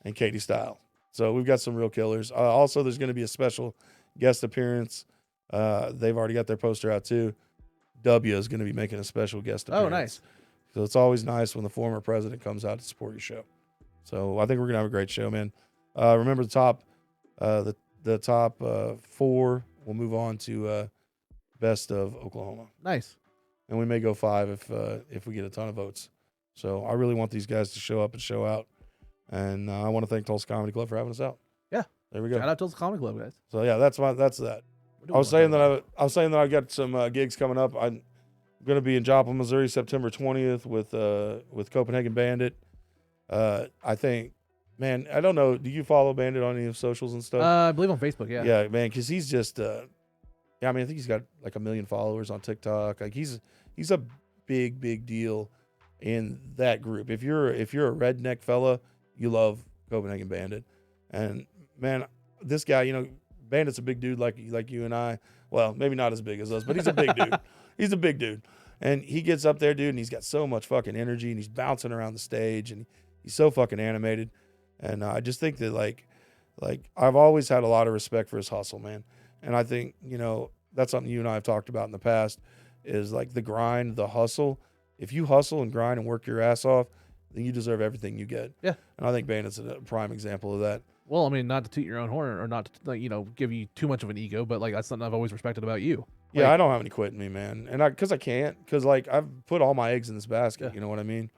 and Katie Style. So we've got some real killers. Also, there's going to be a special guest appearance. They've already got their poster out too. W is going to be making a special guest appearance. Oh, nice. So it's always nice when the former president comes out to support your show. So I think we're going to have a great show, man. Remember the top 4. We'll move on to best of Oklahoma, Nice. and we may go 5 if we get a ton of votes. So I really want these guys to show up and show out. And I want to thank Tulsa Comedy Club for having us out. Yeah. There we go. Shout out to Tulsa Comedy Club, guys. So yeah, that's that. I was saying that I've got some gigs coming up. I'm going to be in Joplin, Missouri, September 20th with Copenhagen Bandit. I think, man, I don't know. Do you follow Bandit on any of socials and stuff? I believe on Facebook, yeah. Yeah, man, because he's just, I think he's got like 1 million followers on TikTok. Like he's a big deal in that group. If you're a redneck fella, you love Copenhagen Bandit. And man, this guy, Bandit's a big dude like you and I. Well, maybe not as big as us, but he's a big dude. He's a big dude. And he gets up there, dude, and he's got so much fucking energy, and he's bouncing around the stage, and he's so fucking animated. And I just think that like I've always had a lot of respect for his hustle, man. And I think, that's something you and I have talked about in the past, is like the grind, the hustle. If you hustle and grind and work your ass off, then you deserve everything you get. Yeah. And I think Bandit's a prime example of that. Well, I mean, not to toot your own horn or not to, like, give you too much of an ego, but like that's something I've always respected about you. Yeah, Like, I don't have any quit in me, man. And because I can't, because like I've put all my eggs in this basket. Yeah. You know what I mean?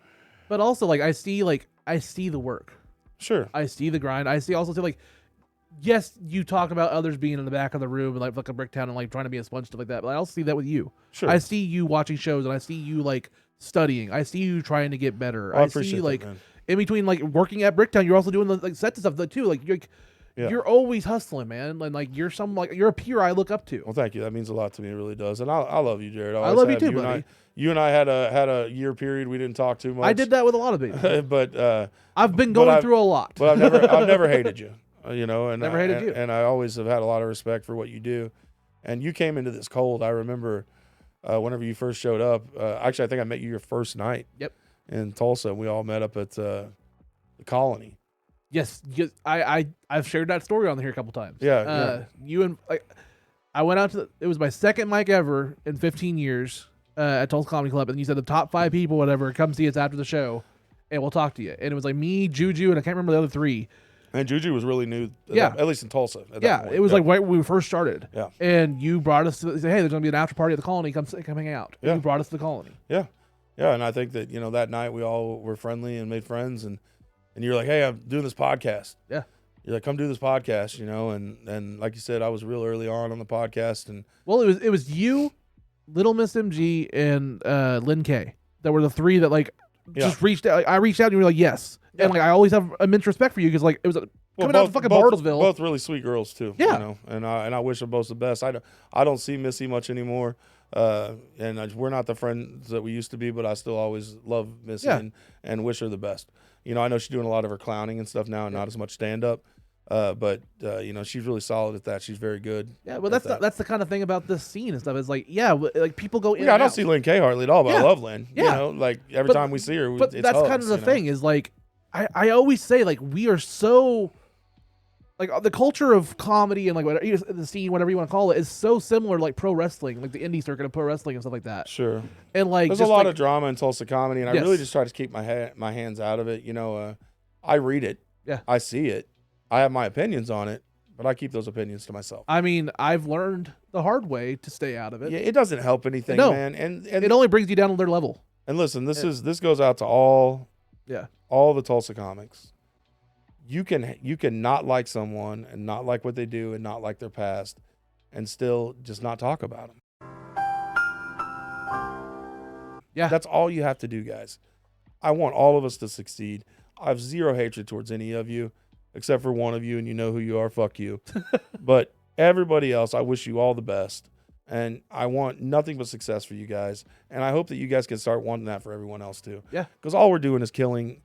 but also like I see the work. Sure. I see the grind. I see like, yes, you talk about others being in the back of the room and like a Bricktown and like trying to be a sponge, stuff like that. But I also see that with you. Sure. I see you watching shows and I see you like studying. I see you trying to get better. I I appreciate see that, like man. in between like working at Bricktown, you're also doing the like sets and stuff too. Like you're always hustling, man. And like you're a peer I look up to. Well, thank you. That means a lot to me. It really does. And I love you, Jared. I always love you have. too, buddy. You and I had a year period we didn't talk too much. I did that with a lot of people. but I've been going through a lot. But I've never hated you. And Never hated you. And I always have had a lot of respect for what you do. And you came into this cold. I remember whenever you first showed up. Actually, I think I met you your first night. Yep. In Tulsa, and we all met up at the Colony. Yes, I've shared that story on here a couple times. Yeah. You and I went out to it was my second mic ever in 15 years at Tulsa Comedy Club, and you said the top 5 people, whatever, come see us after the show, and we'll talk to you. And it was like me, Juju, and I can't remember the other 3. And Juju was really new. Yeah. At least in Tulsa. At that Yeah, point. it was like right when we first started. Yeah. And you brought us to say, hey, there's gonna be an after party at the Colony. Come hang out. And Yeah. you brought us to the Colony. Yeah. Yeah. And I think that, that night we all were friendly and made friends. And you're like, hey, I'm doing this podcast. Yeah. You're like, come do this podcast, and like you said, I was real early on the podcast. And Well, it was you, Little Miss MG, and Lynn K. That were the 3 that like just reached out. I reached out and you were like, yes. Yeah. And like I always have immense respect for you because like it was coming out to fucking Bartlesville. Both really sweet girls too. Yeah. And I wish them both the best. I don't see Missy much anymore. We're not the friends that we used to be, but I still always love Missy and wish her the best. I know she's doing a lot of her clowning and stuff now, and not as much stand up. But she's really solid at that. She's very good. Yeah, well, that's the kind of thing about this scene and stuff. Is like, like people go in. Yeah, I and don't out. see Lynn K hardly at all, but I love Lynn. Yeah. Like every time we see her, but it's that's hugs, kind of the thing. Is like, I always say like we are so. Like the culture of comedy and like whatever, the scene, whatever you want to call it, is so similar to like pro wrestling, like the indie circuit of pro wrestling and stuff like that. Sure. And like there's a lot of drama in Tulsa comedy, and I Yes. really just try to keep my hands out of it. I read it. Yeah. I see it. I have my opinions on it, but I keep those opinions to myself. I mean, I've learned the hard way to stay out of it. Yeah, it doesn't help anything, No. man. And It only brings you down to their level. and listen, this goes out to all the Tulsa comics. You can not like someone and not like what they do and not like their past and still just not talk about them. Yeah. That's all you have to do, guys. I want all of us to succeed. I have zero hatred towards any of you except for one of you, and you know who you are. Fuck you. But everybody else, I wish you all the best. And I want nothing but success for you guys. And I hope that you guys can start wanting that for everyone else too. Yeah. Because all we're doing is killing.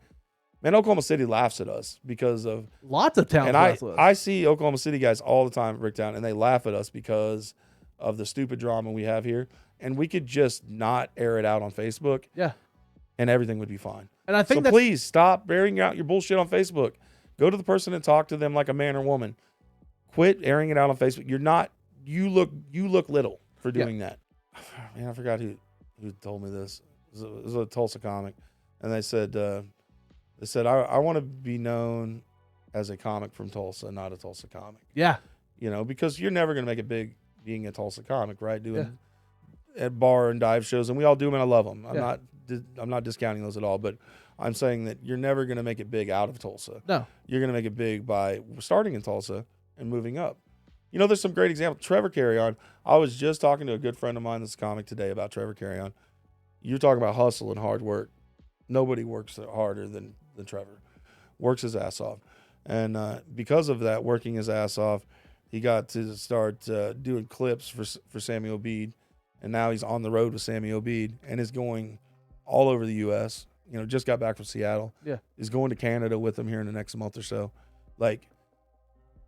Man, Oklahoma City laughs at us because of Lots of talent. and I see Oklahoma City guys all the time at Bricktown, and they laugh at us because of the stupid drama we have here. And we could just not air it out on Facebook. Yeah. And everything would be fine. And I think So that's please stop airing out your bullshit on Facebook. Go to the person and talk to them like a man or woman. Quit airing it out on Facebook. You look little for doing that. Man, I forgot who told me this. It was a Tulsa comic. And they said, I want to be known as a comic from Tulsa, not a Tulsa comic. Yeah. Because you're never going to make it big being a Tulsa comic, right? Doing at bar and dive shows, and we all do them, and I love them. I'm not discounting those at all, but I'm saying that you're never going to make it big out of Tulsa. No. You're going to make it big by starting in Tulsa and moving up. There's some great examples. Trevor Carrion. I was just talking to a good friend of mine that's a comic today about Trevor Carrion. You're talking about hustle and hard work. Nobody works harder than Trevor. Works his ass off. And because of that, working his ass off, he got to start doing clips for Sammy Obeid. And now he's on the road with Sammy Obeid and is going all over the U.S. Just got back from Seattle. Yeah. Is going to Canada with him here in the next month or so. Like,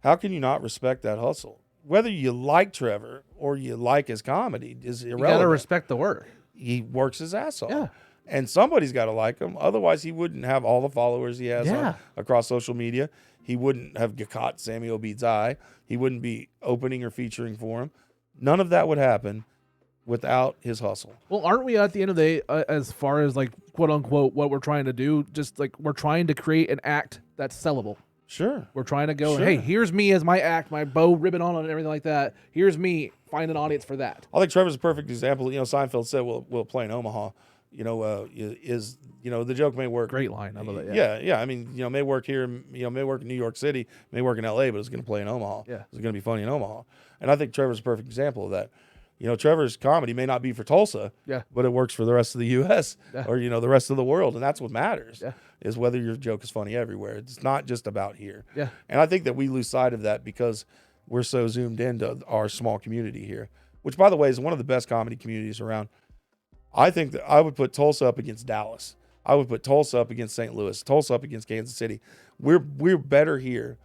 how can you not respect that hustle? Whether you like Trevor or you like his comedy is irrelevant. You gotta respect the work. He works his ass off. Yeah. And somebody's got to like him. Otherwise, he wouldn't have all the followers he has across social media. He wouldn't have caught Sammy Obeid's eye. He wouldn't be opening or featuring for him. None of that would happen without his hustle. Well, aren't we at the end of the day, as far as like quote unquote what we're trying to do, just like we're trying to create an act that's sellable. Sure. We're trying to go, Sure. hey, here's me as my act, my bow ribbon on and everything like that. Here's me, find an audience for that. I think Trevor's a perfect example. You know, Seinfeld said we'll play in Omaha. You know, the joke may work. Great line. I love that. Yeah. I mean, you know, may work here, you know, may work in New York City, may work in LA, but it's going to play in Omaha. Yeah. It's going to be funny in Omaha. And I think Trevor's a perfect example of that. You know, Trevor's comedy may not be for Tulsa, Yeah. but it works for the rest of the U.S. Yeah. or, you know, the rest of the world. And that's what matters, Yeah. is whether your joke is funny everywhere. It's not just about here. Yeah. And I think that we lose sight of that because we're so zoomed into our small community here, which, by the way, is one of the best comedy communities around. I think that I would put Tulsa up against Dallas. I would put Tulsa up against St. Louis, Tulsa up against Kansas City. We're better here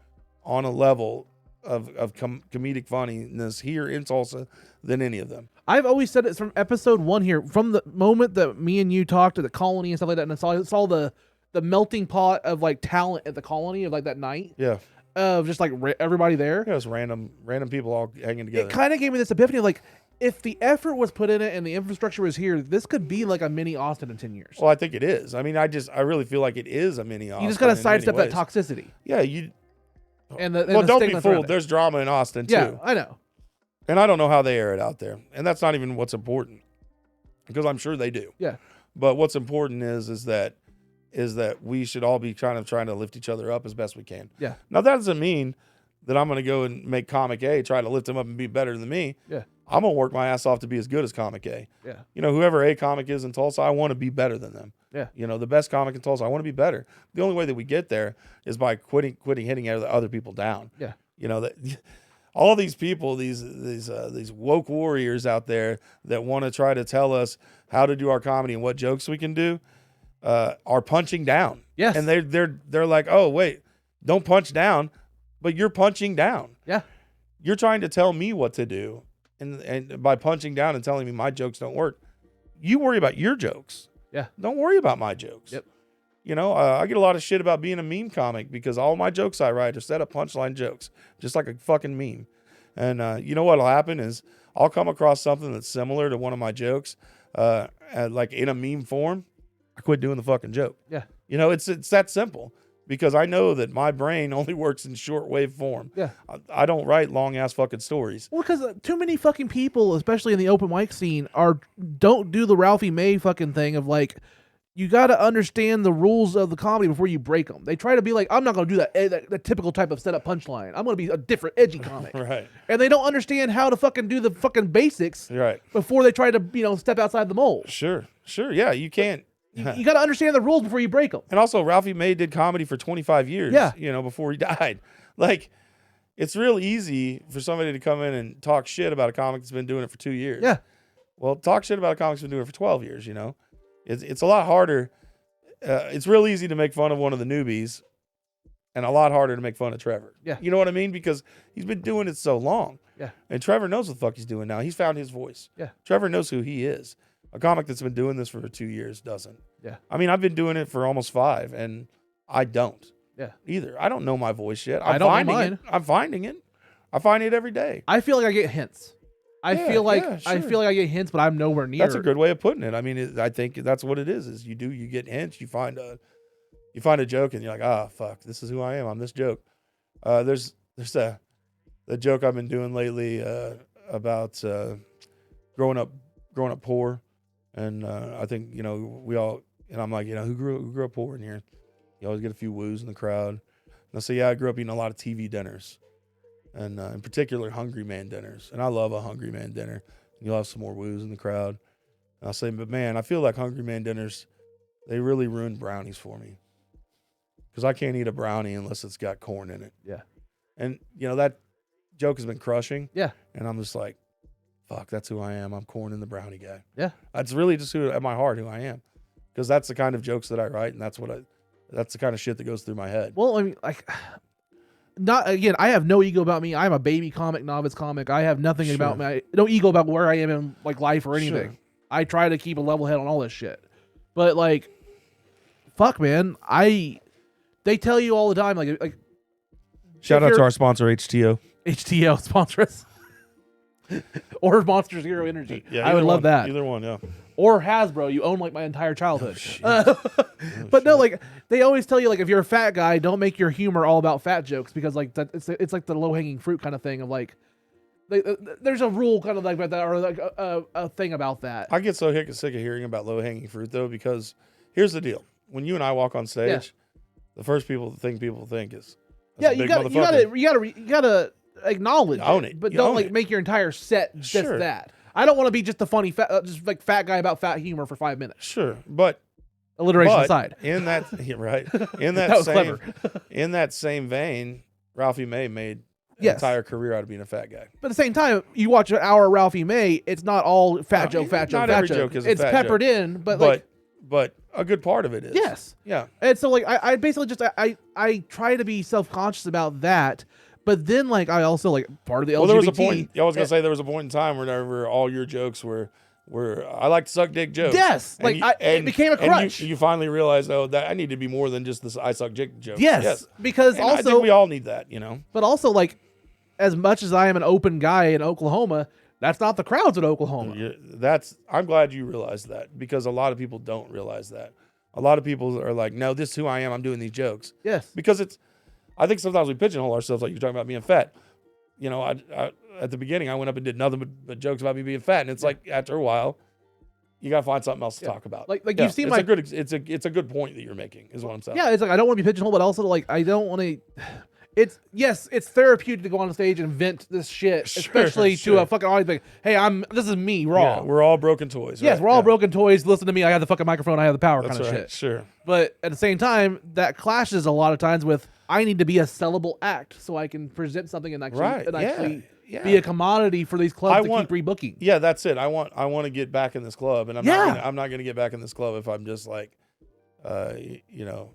on a level of comedic funniness here in Tulsa than any of them. I've always said it from episode 1 here, from the moment that me and you talked to the colony and stuff like that, and I saw the melting pot of like talent at the colony of like that night Yeah. of just like everybody there. Yeah, it's random people all hanging together. It kind of gave me this epiphany of like, if the effort was put in it and the infrastructure was here, this could be like a mini Austin in 10 years. Well, I think it is. I mean, I really feel like it is a mini Austin. You just got to in sidestep many that ways. toxicity. Yeah, you. And the Well, don't be stigma around fooled. it. There's drama in Austin too. Yeah, I know. And I don't know how they air it out there. And that's not even what's important, because I'm sure they do. Yeah. But what's important is that we should all be trying to lift each other up as best we can. Yeah. Now, that doesn't mean that I'm going to go and make Comic A try to lift him up and be better than me. Yeah. I'm going to work my ass off to be as good as Comic A. Yeah. You know, whoever A comic is in Tulsa, I want to be better than them. Yeah. You know, the best comic in Tulsa, I want to be better. The only way that we get there is by quitting hitting other people down. Yeah. You know, that all these people, these woke warriors out there that want to try to tell us how to do our comedy and what jokes we can do, are punching down. Yes. And they're like, oh wait, don't punch down, but you're punching down. Yeah. You're trying to tell me what to do, and by punching down and telling me my jokes don't work, you worry about your jokes. Yeah. Don't worry about my jokes. Yep. You know, I get a lot of shit about being a meme comic because all my jokes I write are set up punchline jokes, just like a fucking meme. And you know what'll happen is I'll come across something that's similar to one of my jokes, like in a meme form. I quit doing the fucking joke. Yeah. You know, it's that simple, because I know that my brain only works in shortwave form. Yeah. I don't write long ass fucking stories. Well, because too many fucking people, especially in the open mic scene, don't do the Ralphie May fucking thing of like, you got to understand the rules of the comedy before you break them. They try to be like, I'm not going to do that typical type of setup punchline. I'm going to be a different edgy comic. Right. And they don't understand how to fucking do the fucking basics Right. before they try to, step outside the mold. Sure. Yeah, you can't. You got to understand the rules before you break them. And also, Ralphie May did comedy for 25 years, Yeah. you know, before he died. Like, it's real easy for somebody to come in and talk shit about a comic that's been doing it for 2 years. Yeah. Well, talk shit about a comic that's been doing it for 12 years, you know. It's a lot harder. It's real easy to make fun of one of the newbies and a lot harder to make fun of Trevor. Yeah. You know what I mean? Because he's been doing it so long. Yeah. And Trevor knows what the fuck he's doing now. He's found his voice. Yeah. Trevor knows who he is. A comic that's been doing this for 2 years doesn't. Yeah. I mean, I've been doing it for almost 5, and I don't. Yeah. Either. I don't know my voice yet. I don't know finding mine. it. I'm finding it. I find it every day. I feel like I get hints. I Yeah, feel like yeah, I sure. feel like I get hints, but I'm nowhere near. That's a good way of putting it. I mean, I think that's what it is you get hints. You find a joke, and you're like, ah, fuck, this is who I am. I'm this joke. There's the joke I've been doing lately about growing up poor, and I think we all, and I'm like, who grew up poor in here? You always get a few woos in the crowd. And I say, yeah, I grew up eating a lot of TV dinners, and in particular Hungry Man dinners, and I love a Hungry Man dinner. You'll have some more woos in the crowd. And I'll say, but man, I feel like Hungry Man dinners, they really ruined brownies for me, because I can't eat a brownie unless it's got corn in it. Yeah. And that joke has been crushing. Yeah. And I'm just like, fuck, that's who I am. I'm corn and the brownie guy. Yeah. That's really just at my heart who I am, because that's the kind of jokes that I write, and that's the kind of shit that goes through my head. Well, I mean, like, not again. I have no ego about me. I'm a baby comic, novice comic. I have nothing Sure. about me. No ego about where I am in like life or anything. Sure. I try to keep a level head on all this shit. But like, fuck, man. They tell you all the time, like Shout out to our sponsor, HTO. HTL sponsor us. or Monster Zero Energy. Yeah, I would either love one. that. Either one, yeah. Or Hasbro, you own like my entire childhood. Oh, But no, like they always tell you, like if you're a fat guy, don't make your humor all about fat jokes because like it's like the low hanging fruit kind of thing of like. There's a rule kind of like that, or like a thing about that. I get so sick of hearing about low hanging fruit though, because here's the deal: when you and I walk on stage, the first people think is that's a you big gotta acknowledge Own it. but You don't own like it. make your entire set just Sure. that. I don't want to be just a funny just like fat guy about fat humor for 5 minutes. Sure, but Alliteration aside. in that right in that, That was same clever. in that same vein, Ralphie May made an Yes. entire career out of being a fat guy. But at the same time, you watch an hour of Ralphie May, it's not all fat No, joke, fat joke, not fat every joke. joke is a It's fat peppered joke. in, but like But a good part of it is. yes. Yeah. And so like I basically just I try to be self-conscious about that, but then like I also like part of the LGBT. Well, there was a point. I was gonna say there was a point in time whenever all your jokes were I like to suck dick jokes. Yes, And like you- it became a and crutch. you finally realized, oh, that I need to be more than just this I suck dick joke. Yes, because And I also think we all need that, you know. but also like as much as I am an open guy in Oklahoma, that's not the crowds in Oklahoma. I'm glad you realized that, because a lot of people don't realize that. A lot of people are like, no, this is who I am. I'm doing these jokes. Yes. Because I think sometimes we pigeonhole ourselves, like you're talking about being fat. You know, I at the beginning, I went up and did nothing but jokes about me being fat. And it's like, after a while, you got to find something else to talk about. Like Yeah, you've seen it's a good point that you're making, is what I'm saying. Yeah, it's like I don't want to be pigeonholed, but also like I don't want to. It's therapeutic to go on stage and vent this shit, especially to sure. a fucking audience. Like, hey, this is me raw. Yeah, we're all broken toys. Yes, right? we're all Yeah. broken toys. Listen to me. I have the fucking microphone. I have the power That's kind of right. shit. Sure. But at the same time, that clashes a lot of times with I need to be a sellable act so I can present something and actually, Right, yeah. be a commodity for these clubs I to want- keep rebooking. Yeah, that's it. I want to get back in this club, and I'm not going to get back in this club if I'm just like, you know,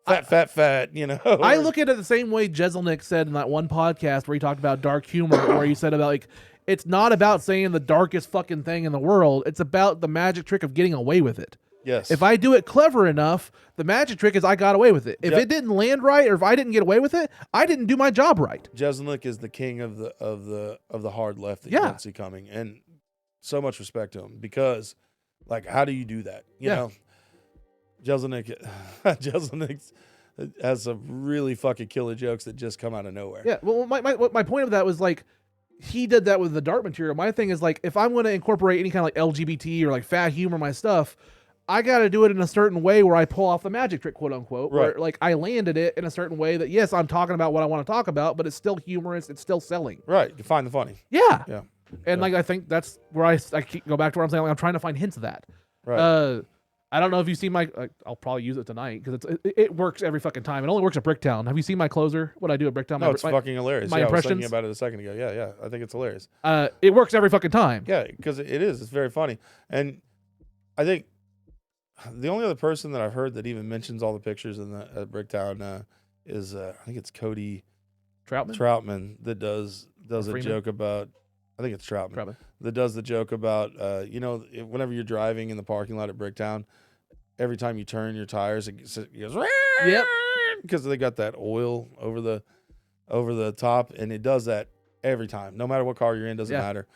fat. You know, I look at it the same way Jeselnik said in that one podcast where he talked about dark humor, where he said about like, it's not about saying the darkest fucking thing in the world. It's about the magic trick of getting away with it. Yes. If I do it clever enough, the magic trick is I got away with it. If Yep. it didn't land right, or if I didn't get away with it, I didn't do my job right. Jeselnik is the king of the hard left that you Yeah. don't see coming, and so much respect to him, because, like, how do you do that? You Yeah. know, Jeselnik has some really fucking killer jokes that just come out of nowhere. Yeah. Well, my point of that was like, he did that with the dark material. My thing is like, if I'm going to incorporate any kind of like LGBT or like fat humor in my stuff, I got to do it in a certain way where I pull off the magic trick, quote unquote, where Right. like I landed it in a certain way that, yes, I'm talking about what I want to talk about, but it's still humorous. It's still selling. Right. You find the funny. Yeah. Yeah. And like, I think that's where I keep, go back to where I'm saying, like, I'm trying to find hints of that. Right. I don't know if you've seen my, I'll probably use it tonight because it works every fucking time. It only works at Bricktown. Have you seen my closer? What I do at Bricktown? No, it's fucking hilarious. my I was thinking impressions? about it a second ago. Yeah. I think it's hilarious. It works every fucking time. Yeah, because it is. It's very funny. And I think the only other person that I've heard that even mentions all the pictures in the at Bricktown is I think it's Cody Troutman that does a Freeman? joke about. I think it's Troutman Troutman. that does the joke about you know, whenever you're driving in the parking lot at Bricktown, every time you turn your tires, it goes Yep. because they got that oil over the top, and it does that every time, no matter what car you're in, doesn't Yeah. matter.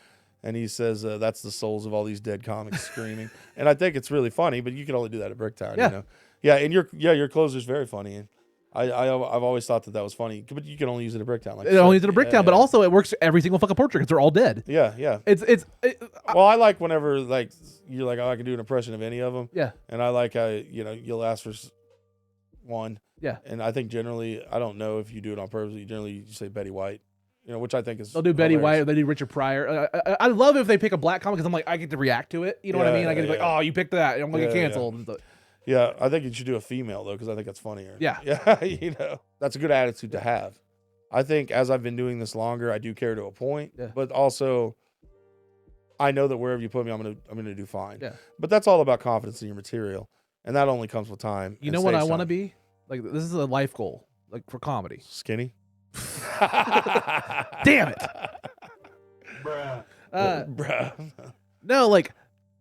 And he says that's the souls of all these dead comics screaming. And I think it's really funny, but you can only do that at Bricktown. Yeah. You know? Yeah, and your closer's very funny, and I've always thought that was funny, but you can only use it at Bricktown. Like It only is in a Bricktown, but also it works every single fucking portrait because they're all dead. yeah. Well, I like whenever like you're like, oh, I can do an impression of any of them. Yeah. And I like how, you know, you'll ask for one. Yeah. And I think generally, I don't know if you do it on purpose. You generally say Betty White, you know, which I think is They'll do Betty White hilarious. or they do Richard Pryor. I love if they pick a black comic because I'm like, I get to react to it. You know what I Yeah, mean? I get to be like, yeah. oh, you picked that. I'm going to get Yeah, canceled. And Yeah, I think you should do a female though, because I think that's funnier. Yeah. Yeah, you know, that's a good attitude to have. I think as I've been doing this longer, I do care to a point, Yeah. but also I know that wherever you put me, I'm gonna do fine. Yeah. But that's all about confidence in your material, and that only comes with time. You and know what I stage want to time. be? Like, this is a life goal, like for comedy. Skinny. Damn it. Bruh. No, like,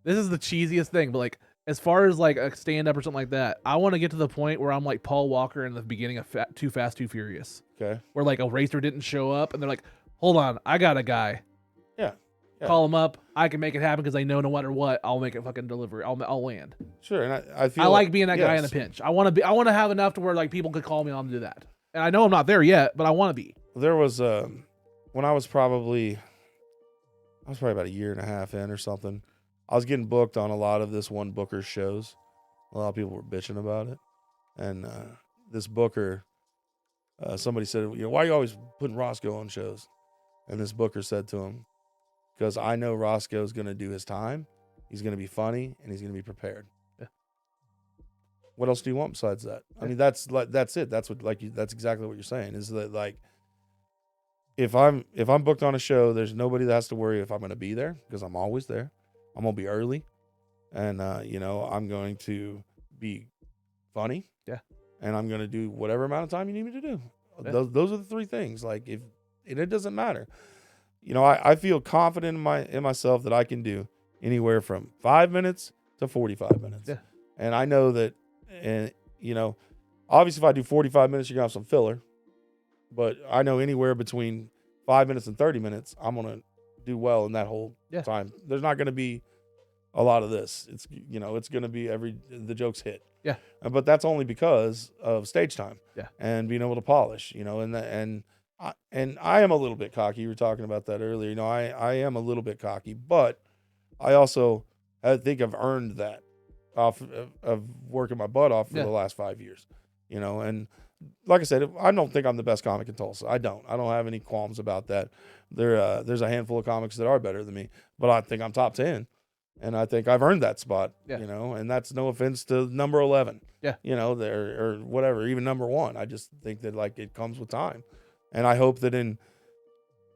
this is the cheesiest thing, but like, as far as like a stand up or something like that, I want to get to the point where I'm like Paul Walker in the beginning of Too Fast, Too Furious, Okay. where like a racer didn't show up and they're like, hold on, I got a guy. Yeah. call them up. I can make it happen because I know no matter what, I'll make it fucking deliver. I'll land. Sure, and I feel I like being that guy in a yes. pinch. I want to have enough to where like people could call me on to do that. And I know I'm not there yet, but I want to be. There was when I was probably about a year and a half in or something. I was getting booked on a lot of this one booker's shows. A lot of people were bitching about it, and this booker, somebody said, why are you always putting Rosco on shows? And this booker said to him, because I know Roscoe's going to do his time. He's going to be funny, and he's going to be prepared. Yeah. What else do you want besides that? I mean, that's it. That's that's exactly what you're saying. Is that like, if I'm booked on a show, there's nobody that has to worry if I'm going to be there because I'm always there. I'm going to be early, and I'm going to be funny. Yeah. And I'm going to do whatever amount of time you need me to do. Yeah. Those are the three things. Like and it doesn't matter. I feel confident in myself that I can do anywhere from 5 minutes to 45 minutes. Yeah. And I know that, and obviously if I do 45 minutes, you're gonna have some filler. But I know anywhere between 5 minutes and 30 minutes, I'm gonna do well in that whole time. There's not gonna be a lot of this. It's it's gonna be the jokes hit. Yeah. But that's only because of stage time. Yeah. And being able to polish. And I am a little bit cocky. You were talking about that earlier. I am a little bit cocky, but I also think I've earned that off of working my butt off for the last 5 years. And like I said, I don't think I'm the best comic in Tulsa. I don't have any qualms about that. There's a handful of comics that are better than me, but I think I'm top 10, and I think I've earned that spot. Yeah. And that's no offense to number 11. Yeah. Or whatever, even number 1. I just think that like it comes with time. And I hope that in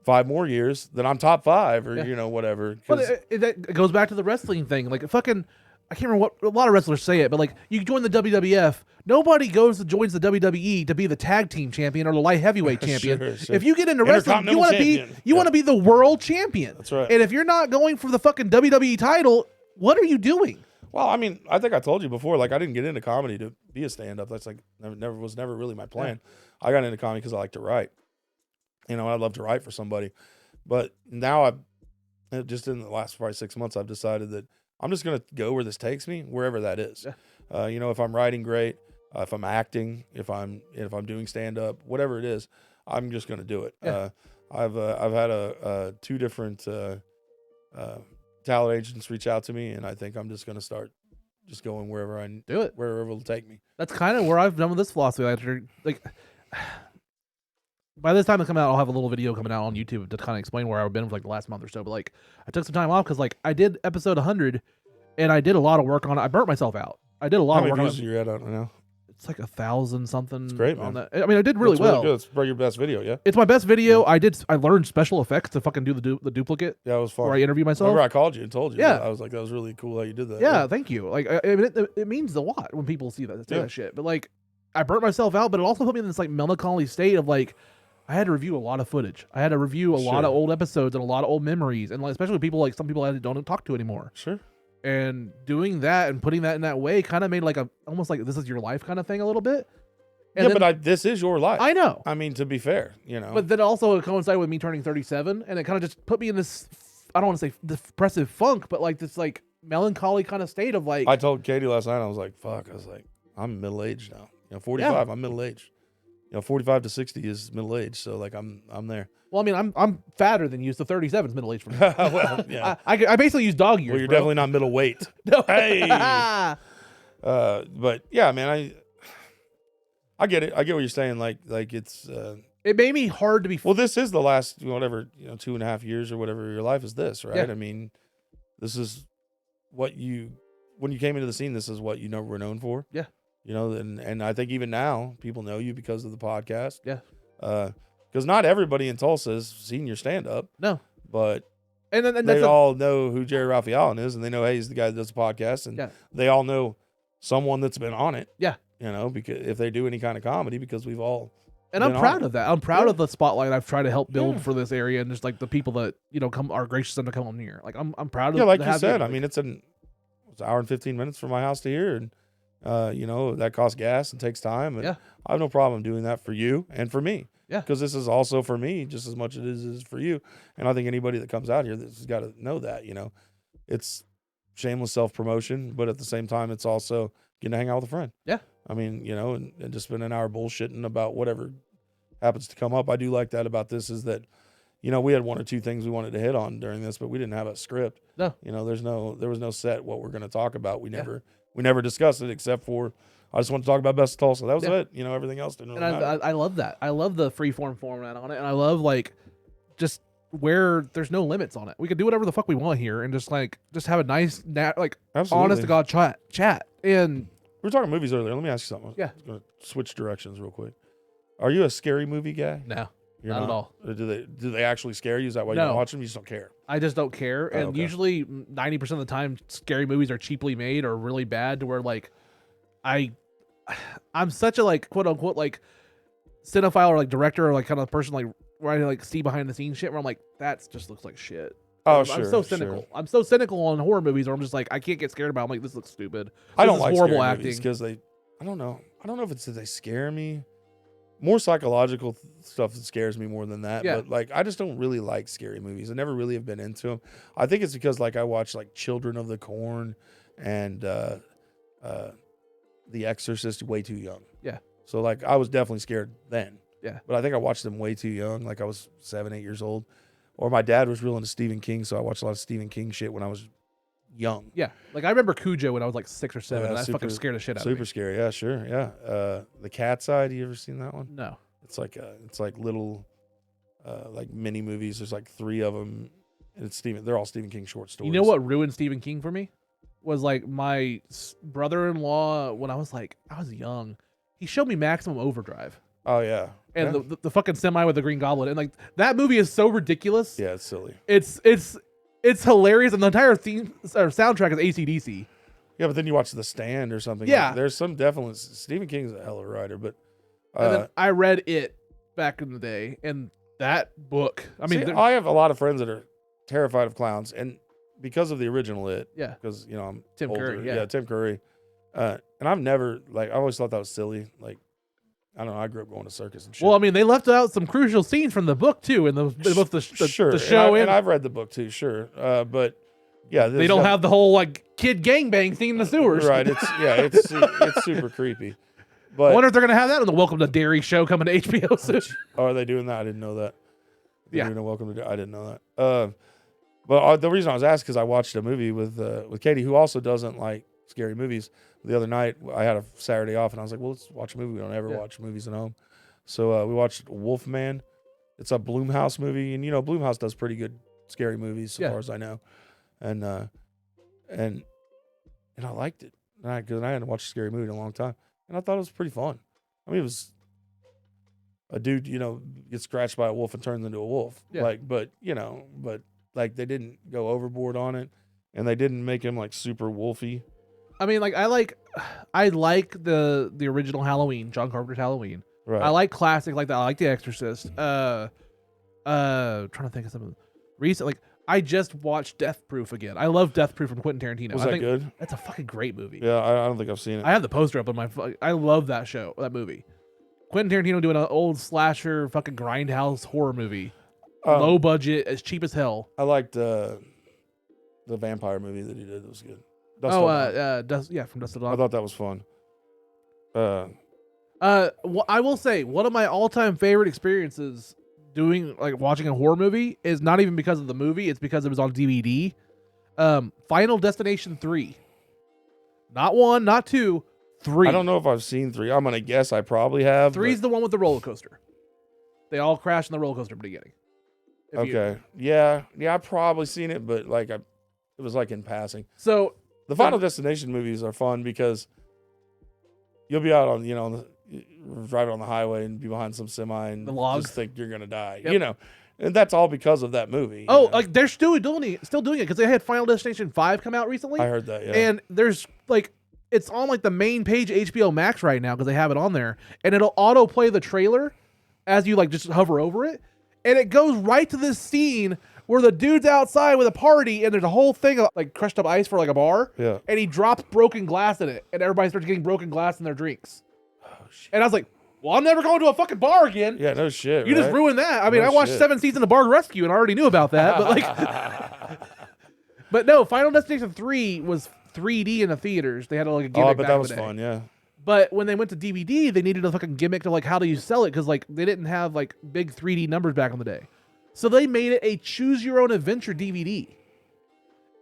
5 more years that I'm top 5 or, whatever. But it goes back to the wrestling thing. Like fucking, I can't remember what a lot of wrestlers say it, but like you join the WWF, nobody joins the WWE to be the tag team champion or the light heavyweight champion. Sure. If you get into wrestling, you want to be the world champion. That's right. And if you're not going for the fucking WWE title, what are you doing? Well, I mean, I think I told you before, like I didn't get into comedy to be a stand-up. That's like never really my plan. I got into comedy because I like to write. I'd love to write for somebody. But now just in the last probably 6 months, I've decided that I'm just going to go where this takes me, wherever that is. Yeah. If I'm writing, great. If I'm acting, if I'm doing stand-up, whatever it is, I'm just going to do it. Yeah. I've had 2 different talent agents reach out to me, and I think I'm just going to start just going wherever I do it, wherever it'll take me. That's kind of where I've done with this philosophy. By this time it come out, I'll have a little video coming out on YouTube to kind of explain where I've been for like the last month or so. But like, I took some time off because like I did episode 100, and I did a lot of work on it. I burnt myself out. I did a lot of work on it. How many views are you at? I don't know. It's like 1,000 something. It's great, man. On that. I mean, I did really well. Good. It's probably your best video, yeah. It's my best video. Yeah. I learned special effects to fucking do the duplicate. Yeah, it was fun. Where I interview myself. Remember, I called you and told you. Yeah, I was like, that was really cool how you did that. Yeah, thank you. Like, it means a lot when people see that shit. But like, I burnt myself out, but it also put me in this like melancholy state of like, I had to review a lot of footage. I had to review a lot of old episodes and a lot of old memories, and like, especially people like some people I don't talk to anymore. Sure. And doing that and putting that in that way kind of made like almost like this is your life kind of thing a little bit. And but this is your life. I know. I mean, to be fair, But then also it coincided with me turning 37, and it kind of just put me in this, I don't want to say depressive funk, but like this like melancholy kind of state of like. I told Katie last night, I was like, fuck. I was like, I'm middle-aged now. 45, I'm middle-aged. 45 to 60 is middle-aged, so like I'm there. Well, I mean, I'm fatter than you, so 37 is middle-aged for me. Well, yeah. I basically use dog years. Well, you're bro. definitely not middle-weight. No. Hey. But yeah, man, I get it. I get what you're saying. Like it's. It made me hard to be. Well, this is the last 2.5 years or whatever your life is. This, right? Yeah. I mean, this is when you came into the scene. This is what were known for. Yeah. And I think even now people know you because of the podcast. Yeah. Because not everybody in Tulsa has seen your stand up. No. But and they all know who Jerry Ralphie Allen is, and they know, hey, he's the guy that does the podcast, and they all know someone that's been on it. Yeah. Because if they do any kind of comedy, because we've all. And I'm proud of that. I'm proud of the spotlight I've tried to help build for this area, and just like the people that are gracious enough to come on here. Like I'm proud of. Yeah, like you said, I mean, it's an hour and 15 minutes from my house to here, and that costs gas and takes time. And I have no problem doing that for you and for me. Yeah. Because this is also for me just as much as it is for you. And I think anybody that comes out here has got to know that, you know. It's shameless self-promotion, but at the same time, it's also getting to hang out with a friend. Yeah. I mean, you know, and just spend an hour bullshitting about whatever happens to come up. I do like that about this is that, you know, we had one or two things we wanted to hit on during this, but we didn't have a script. No. You know, there was no set what we're going to talk about. We never discussed it except for I just want to talk about Best of Tulsa. That was it. You know, everything else didn't really matter. I love that. I love the freeform format on it, and I love like just where there's no limits on it. We can do whatever the fuck we want here, and just have a nice, like, Absolutely. honest to God chat. And we were talking movies earlier. Let me ask you something. Yeah. I'm going to switch directions real quick. Are you a scary movie guy? no, You're not at all. Or do they actually scare you? Is that why you No. don't watch them? You just don't care. I just don't care. And okay. usually 90% of the time, scary movies are cheaply made or really bad to where like I'm such a like quote unquote like cinephile or like director or like kind of person like where I like see behind the scenes shit where I'm like that just looks like shit. Oh, I'm sure. so cynical. Sure. I'm so cynical on horror movies where I'm just like I can't get scared about. I'm like this looks stupid. I This don't is like horrible scary acting because I don't know. I don't know if it's that they scare me. More psychological stuff that scares me more than that. Yeah. But like I just don't really like scary movies. I never really have been into them. I think it's because like I watch like Children of the Corn and The Exorcist way too young. Yeah. So like I was definitely scared then. Yeah. But I think I watched them way too young. Like I was 7, 8 years old. Or my dad was real into Stephen King, so I watched a lot of Stephen King shit when I was young. Yeah, like I remember Cujo when I was like 6 or 7. Yeah, and that fucking scared the shit out of me. Super scary. Yeah, sure. Yeah. The Cat's Eye. You ever seen that one? No. It's like little like mini movies. There's like 3 of them. And it's They're all Stephen King short stories. You know what ruined Stephen King for me? Was like my brother-in-law when I was young. He showed me Maximum Overdrive. Oh yeah. And Yeah. the fucking semi with the Green Goblin. And like that movie is so ridiculous. Yeah, it's silly. It's hilarious, and the entire theme or soundtrack is AC/DC. Yeah, but then you watch The Stand or something. Yeah. Like, there's some definite. Stephen King's a hell of a writer, but And then I read it back in the day, and that book. I mean, I have a lot of friends that are terrified of clowns, and because of the original It. Yeah. Because you know I'm Tim older. Curry, yeah. Tim Curry. And I've never I always thought that was silly. Like I don't know. I grew up going to circus and shit. well, I mean, they left out some crucial scenes from the book too, in both the sure. show and I've read the book too. Sure. But yeah, they don't have the whole like kid gangbang scene in the sewers. Right. It's super creepy. But I wonder if they're gonna have that on the Welcome to Dairy show coming to HBO soon. oh, are they doing that? I didn't know that. They're Yeah. doing a Welcome to. I didn't know that. But the reason I was asked because I watched a movie with Katie, who also doesn't like scary movies. The other night I had a Saturday off, and I was like, "Well, let's watch a movie. We don't ever watch movies at home." So we watched Wolfman. It's a Blumhouse movie, and you know Blumhouse does pretty good scary movies, so far as I know. And I liked it. Because I hadn't watched a scary movie in a long time, and I thought it was pretty fun. I mean, it was a dude, you know, gets scratched by a wolf and turns into a wolf. Yeah. But they didn't go overboard on it, and they didn't make him like super wolfy. I mean, like I like the original Halloween, John Carpenter's Halloween. Right. I like classic like that. I like The Exorcist. Trying to think of something recent. Like I just watched Death Proof again. I love Death Proof from Quentin Tarantino. Was I that think good? That's a fucking great movie. Yeah, I don't think I've seen it. I have the poster up on my. I love that movie. Quentin Tarantino doing an old slasher fucking grindhouse horror movie, low budget, as cheap as hell. I liked the vampire movie that he did. It was good. From Dust Till Dawn. I thought that was fun. I will say one of my all-time favorite experiences watching a horror movie is not even because of the movie, it's because it was on DVD. Final Destination 3. Not 1, not 2, 3. I don't know if I've seen 3. I'm gonna guess I probably have. 3's the one with the roller coaster. They all crash in the roller coaster at the beginning. Okay. Yeah, I've probably seen it, but it was like in passing. So the Final Destination movies are fun because you'll be out on, driving on the highway and be behind some semi and the logs. just think you're gonna die, Yep. and that's all because of that movie. like they're still doing it because they had Final Destination 5 come out recently. I heard that, yeah. And there's it's on the main page of HBO Max right now because they have it on there, and it'll auto play the trailer as you just hover over it, and it goes right to this scene where the dude's outside with a party, and there's a whole thing of crushed up ice for a bar, Yeah. and he drops broken glass in it, and everybody starts getting broken glass in their drinks. Oh, shit. And I was like, Well, I'm never going to a fucking bar again. Yeah, no shit. You just right? ruined that. I mean, No I watched shit. 7 seasons of Bar Rescue and I already knew about that. But like, but no, Final Destination 3 was 3D in the theaters. They had like a gimmick. Oh, but back that in was the day. fun. Yeah. But when they went to DVD, they needed a fucking gimmick to like how do you sell it because like they didn't have like big 3D numbers back in the day. So they made it a choose your own adventure DVD.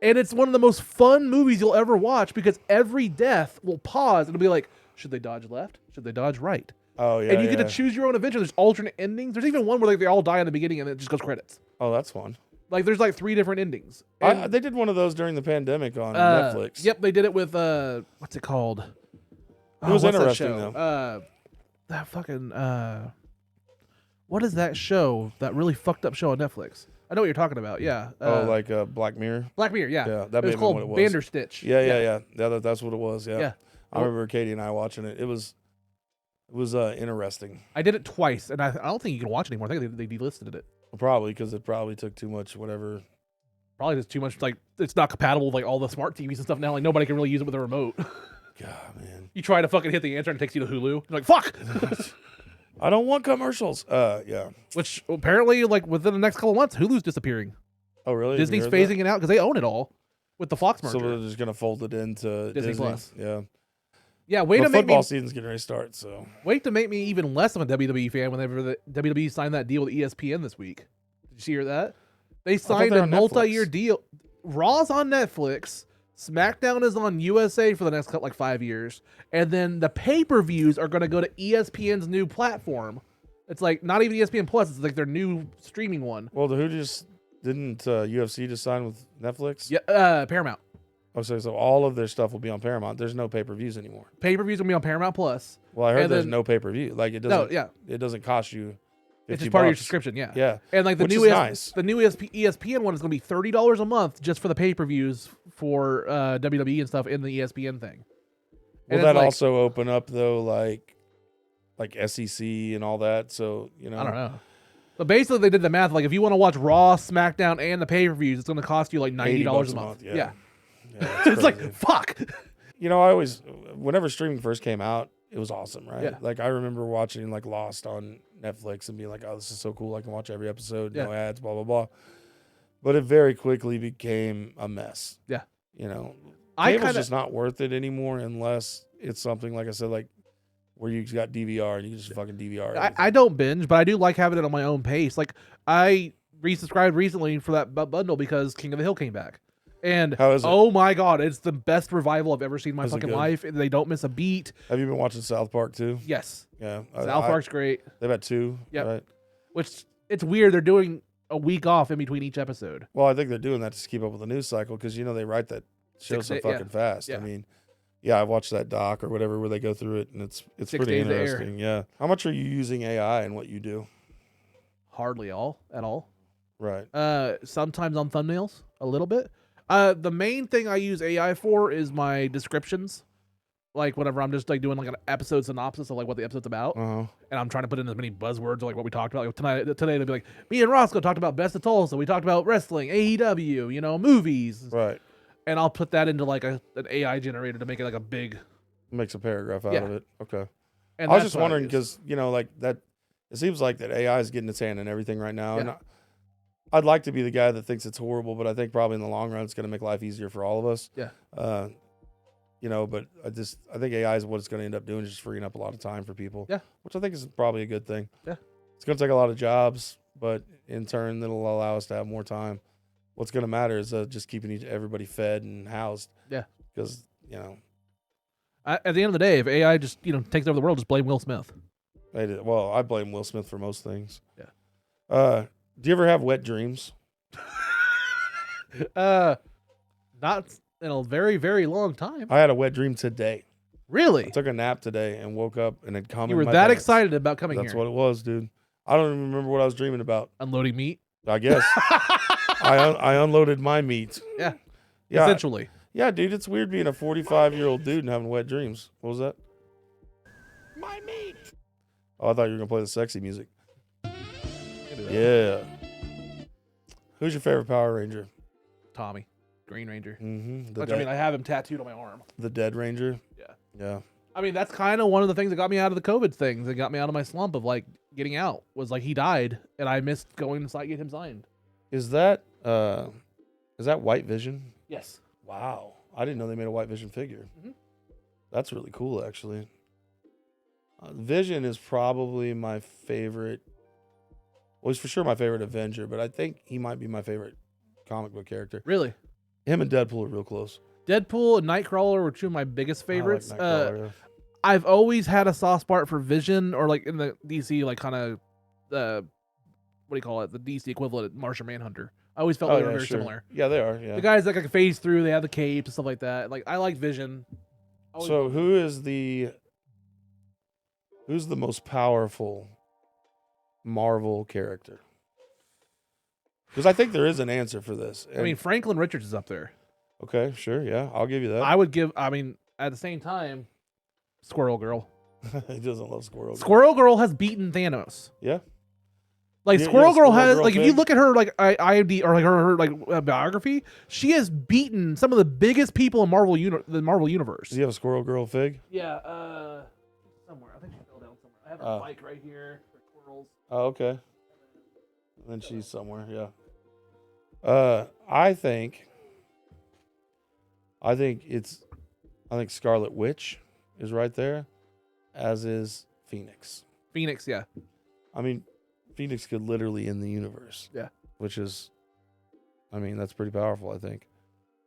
And it's one of the most fun movies you'll ever watch because every death will pause and it'll be like, should they dodge left? Should they dodge right? Oh yeah. And you get yeah. to choose your own adventure. There's alternate endings. There's even one where like they all die in the beginning and it just goes credits. Oh, that's fun. Like there's like 3 different endings. And, They did one of those during the pandemic on Netflix. Yep, they did it with what's it called? It was what's that interesting show? though. That fucking what is that show? That really fucked up show on Netflix. I know what you're talking about. Yeah. Like Black Mirror. Black Mirror. Yeah. Yeah, that it may was have been called what it was. Bandersnitch. Yeah. That's what it was. Yeah. Yeah. I remember Katie and I watching it. It was interesting. I did it twice, and I don't think you can watch it anymore. I think they delisted it. Probably because it probably took too much whatever. Probably just too much. Like it's not compatible with like all the smart TVs and stuff now. Like nobody can really use it with a remote. God, man. You try to fucking hit the answer and it takes you to Hulu. You're like, fuck. I don't want commercials. Yeah. Which apparently, like within the next couple of months, Hulu's disappearing. Oh, really? Disney's Have you heard phasing it out because they own it all with the Fox that? merger. So they're just gonna fold it into Disney Plus. Yeah. Yeah, way But to make football me season's getting ready to start. So wait to make me even less of a WWE fan whenever the WWE signed that deal with ESPN this week. Did you hear that? They signed they're a on multi-year Netflix. deal. Raw's on Netflix. SmackDown is on USA for the next 5 years, and then the pay-per-views are going to go to ESPN's new platform. It's like not even ESPN Plus; it's like their new streaming one. well, who just didn't UFC just sign with Netflix? Yeah, Paramount. Oh, so all of their stuff will be on Paramount. There's no pay-per-views anymore. Pay-per-views will be on Paramount Plus. Well, I heard And there's then- no pay-per-view. Like it No, doesn't. yeah, It doesn't cost you. it's 50 just part of your bucks. subscription. Yeah, Yeah. and like the Which new is nice. the new ESPN one is going to be $30 a month just for the pay-per-views for WWE and stuff in the ESPN thing. Will And that it's like- also open up though, like SEC and all that? So you know, I don't know. But basically, they did the math. Like, if you want to watch Raw, SmackDown, and the pay-per-views, it's going to cost you like $90 a month. Yeah, Yeah. that's It's like, crazy. fuck. You know, I always, whenever streaming first came out, it was awesome, right? Yeah. Like I remember watching like Lost on Netflix and being like, "Oh, this is so cool! I can watch every episode, no ads, blah blah blah." But it very quickly became a mess. Yeah. You know, I cable's kinda- just not worth it anymore unless it's something like I said, like where you got DVR and you can just fucking DVR. I don't binge, but I do like having it on my own pace. Like, I resubscribed recently for that bundle because King of the Hill came back. And How is it? oh my god, it's the best revival I've ever seen in my Is it fucking good? life. They don't miss a beat. Have you been watching South Park too? Yes, Yeah, South Park's great. They've had 2. Yep. Right. Which it's weird they're doing a week off in between each episode. Well, I think they're doing that just to keep up with the news cycle because you know they write that show 6 so days, fucking fast. Yeah. I mean, yeah, I've watched that doc or whatever where they go through it and it's 6 pretty days to air. interesting. Yeah. How much are you using AI in what you do? Hardly at all. Right. Sometimes on thumbnails, a little bit. The main thing I use AI for is my descriptions. Like whenever I'm just like doing like an episode synopsis of like what the episode's about, Uh-huh. and I'm trying to put in as many buzzwords like what we talked about. Like today they'll be like, me and Rosco talked about Best of Tulsa. We talked about wrestling, AEW, you know, movies, Right. and I'll put that into like an AI generator to make it like a big. Makes a paragraph out Yeah. of it. Okay. And I was that's just what wondering use. because, you know, like that, it seems like that AI is getting its hand in everything right now. And Yeah. I'd like to be the guy that thinks it's horrible, but I think probably in the long run, it's going to make life easier for all of us. Yeah. You know, but I think AI is what it's going to end up doing, is just freeing up a lot of time for people. Yeah. Which I think is probably a good thing. Yeah. It's going to take a lot of jobs, but in turn, it'll allow us to have more time. What's going to matter is just keeping everybody fed and housed. Yeah. Because, you know, At the end of the day, if AI just takes over the world, just blame Will Smith. well, I blame Will Smith for most things. Yeah. Do you ever have wet dreams? Not in a very, very long time. I had a wet dream today. Really? I took a nap today and woke up and had come. You in were my that pants. excited about coming That's here. what it was, dude. I don't even remember what I was dreaming about. Unloading meat. I guess I unloaded my meat. Yeah. Yeah. Essentially. Yeah, dude. It's weird being a 45-year-old dude and having wet dreams. What was that? My meat. Oh, I thought you were gonna play the sexy music. Yeah. Who's your favorite Power Ranger? Tommy, Green Ranger. Mm-hmm. Which I mean, I have him tattooed on my arm. The Dead Ranger. Yeah. Yeah. I mean, that's kind of one of the things that got me out of the COVID thing. That got me out of my slump of like getting out. Was like he died, and I missed going to get him signed. Is that White Vision? Yes. Wow, I didn't know they made a White Vision figure. That's really cool, actually. Vision is probably my favorite. Well, he's for sure my favorite Avenger, but I think he might be my favorite comic book character. Really? Him and Deadpool are real close. Deadpool and Nightcrawler were two of my biggest favorites. I like Nightcrawler, yeah. I've always had a soft spot for Vision, or like in the DC, like kind of, what do you call it? The DC equivalent, Martian Manhunter. I always felt they were very similar. Yeah, they are. Yeah. The guys that can phase through, they have the capes and stuff like that. Like I like Vision. So who's the most powerful Marvel character? Because I think there is an answer for this. I mean, Franklin Richards is up there. Okay, sure, yeah, I'll give you that. I would give. I mean, at the same time, Squirrel Girl. He doesn't love Squirrel Girl. Squirrel Girl has beaten Thanos. Yeah. Like Yeah, Squirrel Girl Squirrel has, Girl like, if you fig. look at her like IMDb or like her like biography, she has beaten some of the biggest people in the Marvel universe. Does he have a Squirrel Girl fig? Yeah, somewhere. I think she fell down somewhere. I have a bike right here for squirrels. Oh, okay. And then she's somewhere, yeah. I think Scarlet Witch is right there, as is Phoenix. Phoenix, yeah. I mean, Phoenix could literally end the universe. Yeah. Which is, I mean, that's pretty powerful, I think.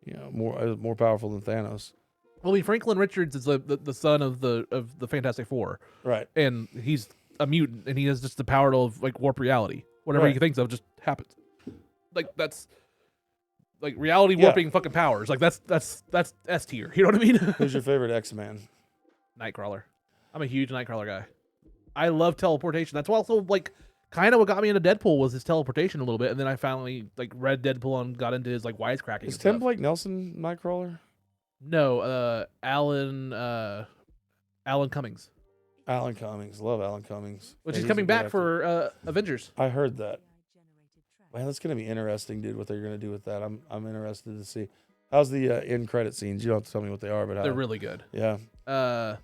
You know, more powerful than Thanos. Well, I mean, Franklin Richards is the son of the Fantastic Four. Right. And he's a mutant, and he has just the power to like warp reality. Whatever he thinks of just happens. Like that's like reality warping fucking powers. Like that's S tier. You know what I mean? Who's your favorite X-Man? Nightcrawler. I'm a huge Nightcrawler guy. I love teleportation. That's also like kind of what got me into Deadpool was his teleportation a little bit, and then I finally like read Deadpool and got into his like wisecracking. Is Tim Blake Nelson Nightcrawler? No, Alan Cummings. Alan Cummings. Love Alan Cummings. Which Yeah, is he's coming a good back actor. for Avengers. I heard that. Man, that's gonna be interesting, dude. What they're gonna do with that? I'm interested to see. How's the end credit scenes? You don't have to tell me what they are, but how, They're really good. yeah. Uh,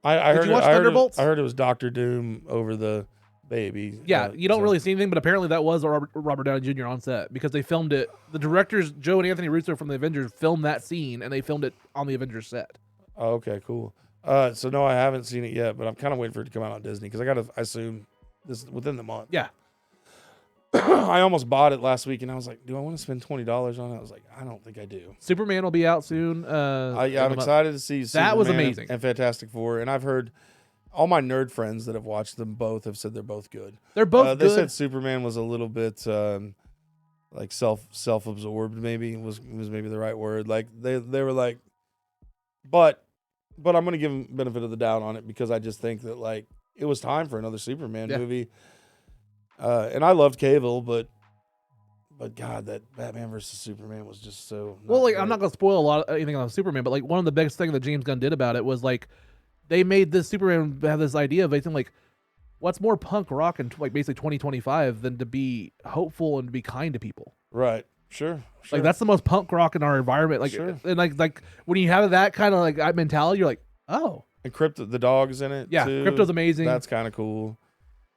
I heard you watch I heard Thunderbolts? I heard it was Doctor Doom over the baby. yeah, you don't so- really see anything, but apparently that was Robert Downey Jr. on set because they filmed it. The directors, Joe and Anthony Russo from the Avengers, filmed that scene, and they filmed it on the Avengers set. Oh, okay, cool. So no, I haven't seen it yet, but I'm kind of waiting for it to come out on Disney because I assume this within the month. Yeah. I almost bought it last week, and I was like, "Do I want to spend $20 on it?" I was like, "I don't think I do." Superman will be out soon. I'm excited to see That was Superman amazing. and Fantastic Four, and I've heard all my nerd friends that have watched them both have said they're both good. They're both They good. said Superman was a little bit like self-absorbed, maybe was maybe the right word. Like they were like, but I'm gonna give them benefit of the doubt on it because I just think that like it was time for another Superman movie. And I loved Cavill, but God, that Batman versus Superman was just so. Well, like great. I'm not gonna spoil anything on Superman, but like one of the biggest things that James Gunn did about it was like they made this Superman have this idea of like what's more punk rock in like basically 2025 than to be hopeful and to be kind to people. Right. Sure. Like that's the most punk rock in our environment. Like Sure. and like when you have that kind of like mentality, you're like, oh And Crypto, the dog's in it. yeah, too. Crypto's amazing. That's kind of cool.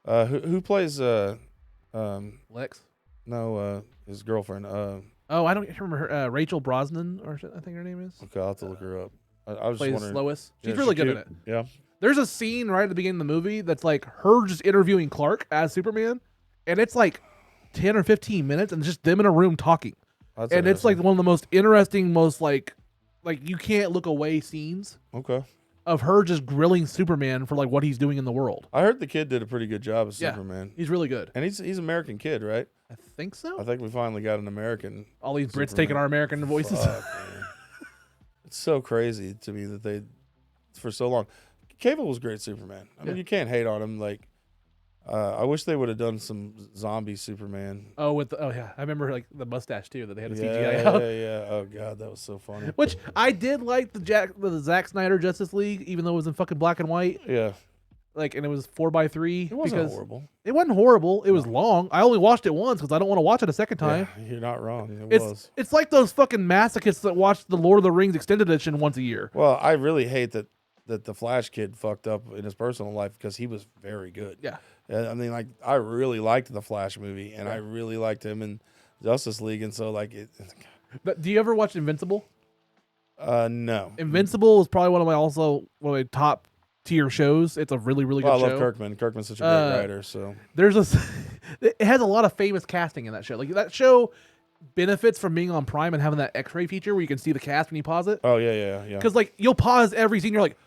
Who plays Lex. No, his girlfriend. Oh, I don't remember her. Rachel Brosnan, or I think her name is. Okay, I'll have to look her up. I was Plays just wondering. Lois. She's Yeah, really she good in cute? it. Yeah. There's a scene right at the beginning of the movie that's like her just interviewing Clark as Superman, and it's like 10 or 15 minutes, and it's just them in a room talking. That's And it's like interesting. one of the most interesting, most like you can't look away scenes Okay. of her just grilling Superman for like what he's doing in the world. I heard the kid did a pretty good job as Yeah. Superman. He's really good. And he's American kid, right? I think so. I think we finally got an American. All these Brits Superman. taking our American voices. Fuck, man. It's so crazy to me that they, for so long. Cable was great Superman. I mean, you can't hate on him. Like, I wish they would have done some zombie Superman. Oh, yeah, I remember like the mustache too that they had a Yeah, CGI out. yeah. Oh god, that was so funny. Which I did like the Zack Snyder Justice League, even though it was in fucking black and white. Yeah. Like, and it was 4x3. It wasn't horrible. It wasn't horrible. It was long. I only watched it once because I don't want to watch it a second time. Yeah, you're not wrong. It's like those fucking masochists that watch the Lord of the Rings extended edition once a year. Well, I really hate that the Flash kid fucked up in his personal life because he was very good. Yeah. I mean, like, I really liked the Flash movie, and I really liked him in Justice League, and so, like, But do you ever watch Invincible? No. Invincible is probably one of my top tier shows. It's a really, really good show. I love Kirkman. Kirkman's such a great writer, so. It has a lot of famous casting in that show. Like, that show benefits from being on Prime and having that X-ray feature where you can see the cast when you pause it. Oh, yeah. Because, like, you'll pause every scene, you're like,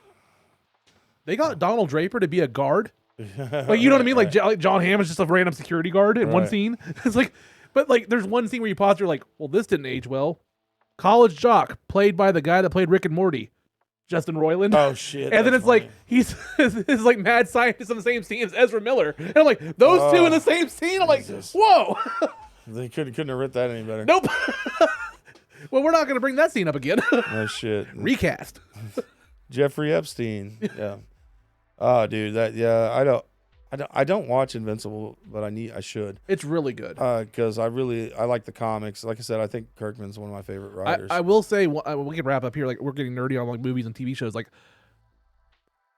they got Donald Draper to be a guard? Like, you know what I mean? Like, John Hamm is just a random security guard in one scene. It's like, but like, there's one scene where you pause, you're like, well, this didn't age well. College jock, played by the guy that played Rick and Morty, Justin Roiland. Oh shit! And then it's funny. like he's like mad scientist in the same scene as Ezra Miller, and I'm like, those two in the same scene. I'm like, whoa! They couldn't have written that any better. Nope. Well, we're not gonna bring that scene up again. No shit. Recast. Jeffrey Epstein. Yeah. Oh, dude, I don't watch Invincible, but I should. It's really good. Because I like the comics. Like I said, I think Kirkman's one of my favorite writers. I will say, we can wrap up here. Like, we're getting nerdy on like movies and TV shows. Like,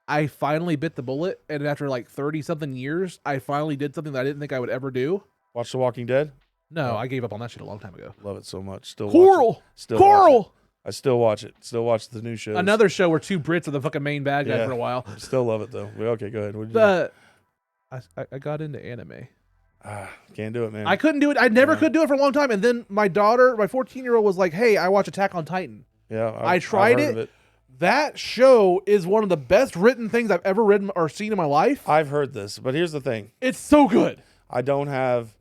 I finally bit the bullet, and after like 30 something years, I finally did something that I didn't think I would ever do. Watch The Walking Dead? No, I gave up on that shit a long time ago. Love it so much. Still Coral. watch it. Still Coral. watch it. I still watch it. Still watch the new shows. Another show where two Brits are the fucking main bad guy for a while. Still love it though. Okay, go ahead. I got into anime. Can't do it, man. I couldn't do it. I never could do it for a long time. And then my daughter, my 14-year-old, was like, "Hey, I watch Attack on Titan." Yeah, I tried it. That show is one of the best written things I've ever read or seen in my life. I've heard this, but here's the thing. It's so good. I don't have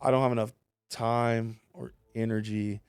enough time or energy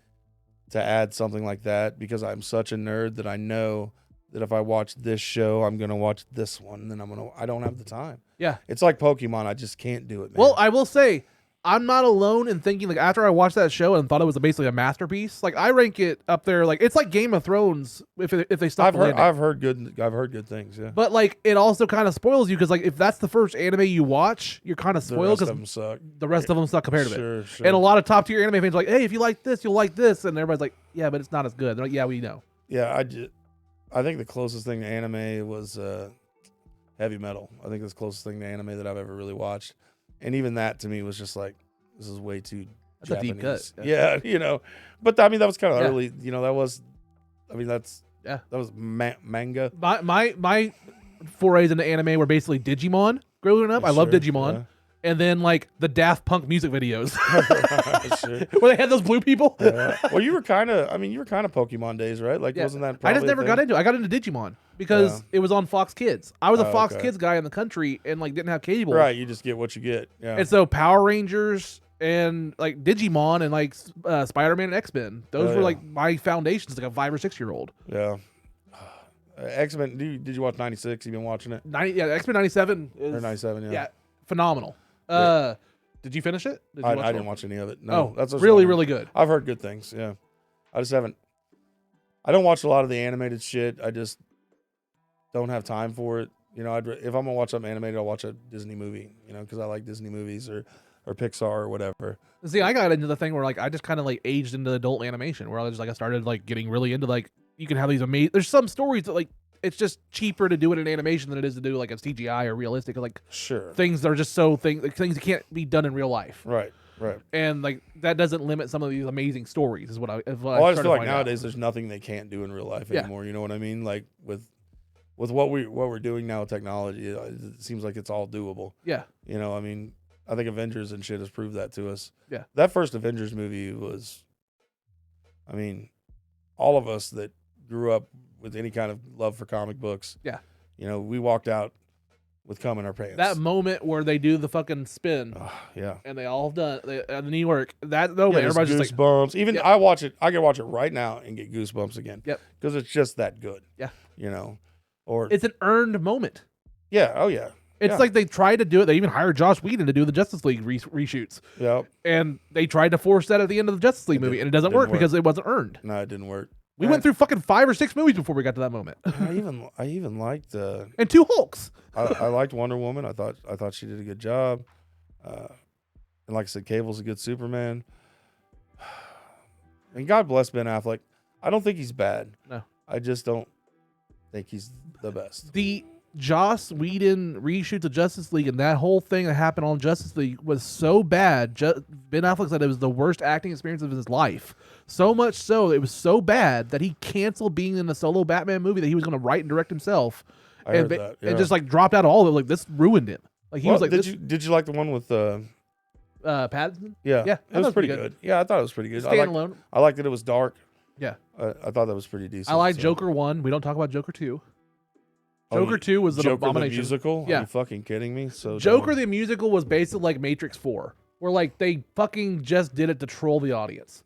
to add something like that because I'm such a nerd that I know that if I watch this show, I'm gonna watch this one. And then I don't have the time. Yeah, it's like Pokemon. I just can't do it, man. Well, I will say, I'm not alone in thinking, like, after I watched that show and thought it was basically a masterpiece, like, I rank it up there, like, it's like Game of Thrones if they stop. I've heard good things. Yeah, but like, it also kind of spoils you because, like, if that's the first anime you watch, you're kind of spoiled because the rest of them suck compared to it. Sure. And a lot of top tier anime fans are like, hey, if you like this, you'll like this, and everybody's like, yeah, but it's not as good. They're like, yeah, we know. Yeah, I think the closest thing to anime was heavy metal. I think that's the closest thing to anime that I've ever really watched, and even that to me was just like, this is way too That's Japanese. a deep cut. Yeah, but I mean that was kind of early. That was that was manga. My forays into anime were basically Digimon. Growing up, I loved Digimon. Yeah. And then like the Daft Punk music videos, where they had those blue people. Well, you were kind of Pokemon days, right? Like, wasn't that? I just never got into it. I got into Digimon because it was on Fox Kids. I was a Fox Kids guy in the country and like didn't have cable. Right, you just get what you get. Yeah. And so Power Rangers and like Digimon and like Spider-Man and X-Men, those were like my foundations, like a 5 or 6 year old. Yeah. X-Men. Did you watch 96? You been watching it? X-Men 97 is, or 97. Yeah, phenomenal. Did you finish it? I didn't watch any of it. No, that's really, really good. I've heard good things. Yeah, I just haven't. I don't watch a lot of the animated shit. I just don't have time for it. If I'm gonna watch something animated, I'll watch a Disney movie. Because I like Disney movies or Pixar or whatever. See, I got into the thing where like I just kind of like aged into adult animation, where I started like getting really into like you can have these amazing. There's some stories that like. It's just cheaper to do it in animation than it is to do like a CGI or realistic. Like things that are just things that can't be done in real life. Right. And like that doesn't limit some of these amazing stories. Is what I. I just feel like nowadays there's nothing they can't do in real life anymore. You know what I mean? Like with what we're doing now with technology, it seems like it's all doable. Yeah. I mean, I think Avengers and shit has proved that to us. Yeah. That first Avengers movie was, I mean, all of us that grew up with any kind of love for comic books. Yeah. We walked out with cum in our pants. That moment where they do the fucking spin. Yeah. And they all have done in New York. That moment, everybody's just like goosebumps. Even I watch it. I can watch it right now and get goosebumps again. Yep. Because it's just that good. Yeah. Or it's an earned moment. Yeah. Oh yeah. It's like they tried to do it. They even hired Joss Whedon to do the Justice League reshoots. Yep. And they tried to force that at the end of the Justice League movie, and it doesn't work because it wasn't earned. No, it didn't work. We went through fucking 5 or 6 movies before we got to that moment. I even liked And 2 Hulks. I liked Wonder Woman. I thought she did a good job. And like I said, Cable's a good Superman. And God bless Ben Affleck. I don't think he's bad. No. I just don't think he's the best. The Joss Whedon reshoots of Justice League and that whole thing that happened on Justice League was so bad. Ben Affleck said it was the worst acting experience of his life. So much so, it was so bad that he canceled being in a solo Batman movie that he was going to write and direct himself. I heard that, yeah. And just like dropped out of all of it. Like, this ruined him. Like, he was like, did you like the one with Pattinson? Yeah, Yeah, it was pretty good. Yeah, I thought it was pretty good. Standalone. I liked that it was dark. Yeah. I thought that was pretty decent. I like Joker 1. We don't talk about Joker 2. Joker 2 was an Joker abomination. The musical? Yeah. Are you fucking kidding me? So Joker the musical was basically like Matrix 4, where like they fucking just did it to troll the audience.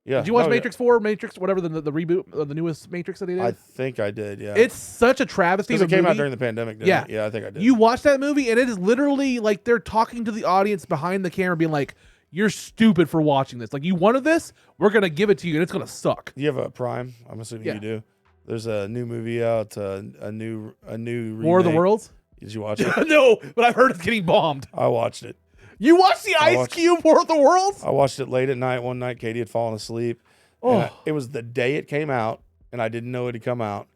Yeah. Did you watch Matrix 4, Matrix, whatever the reboot of the newest Matrix that he did? I think I did, yeah. It's such a travesty. Because of it a came out movie. during the pandemic, didn't Yeah. it? Yeah, I think I did. You watch that movie, and it is literally like they're talking to the audience behind the camera, being like, "You're stupid for watching this. Like, you wanted this, we're gonna give it to you, and it's gonna suck." You have a Prime? I'm assuming Yeah. you do. There's a new movie out, a new War of the remake. Worlds? Did you watch it? No, but I've heard it's getting bombed. I watched it. You watched the Ice Cube War of the Worlds? I watched it late at night one night. Katie had fallen asleep. Oh. It was the day it came out, and I didn't know it had come out.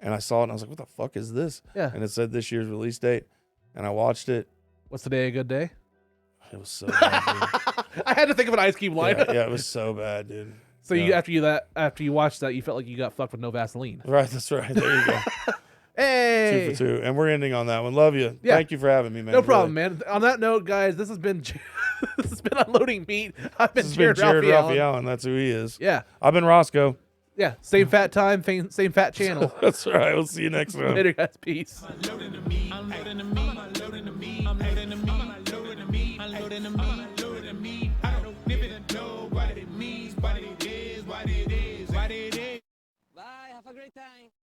And I saw it, and I was like, what the fuck is this? Yeah. And it said this year's release date. And I watched it. What's today a good day? It was so bad, dude. I had to think of an Ice Cube line. Yeah, it was so bad, dude. So Yeah. after you watched that, you felt like you got fucked with no Vaseline. Right, that's right. There you go. Hey, 2 for 2. And we're ending on that one. Love you. Yeah. Thank you for having me, man. no problem, man. On that note, guys, this has been this has been Unloading Meat. I've been This has been Jared Jared Ralphie Ralphie Allen. That's who he is. Yeah, I've been Rosco. yeah. Same fat time, same fat channel. That's right. We'll see you next time. Later, guys. Peace. Unloading the meat. Unloading the meat. Unloading the meat. Unloading the meat. Unloading the meat. Unloading the meat. Unloading the meat. I don't even know what it means, what it is, what it is, what it is. Bye. Have a great time.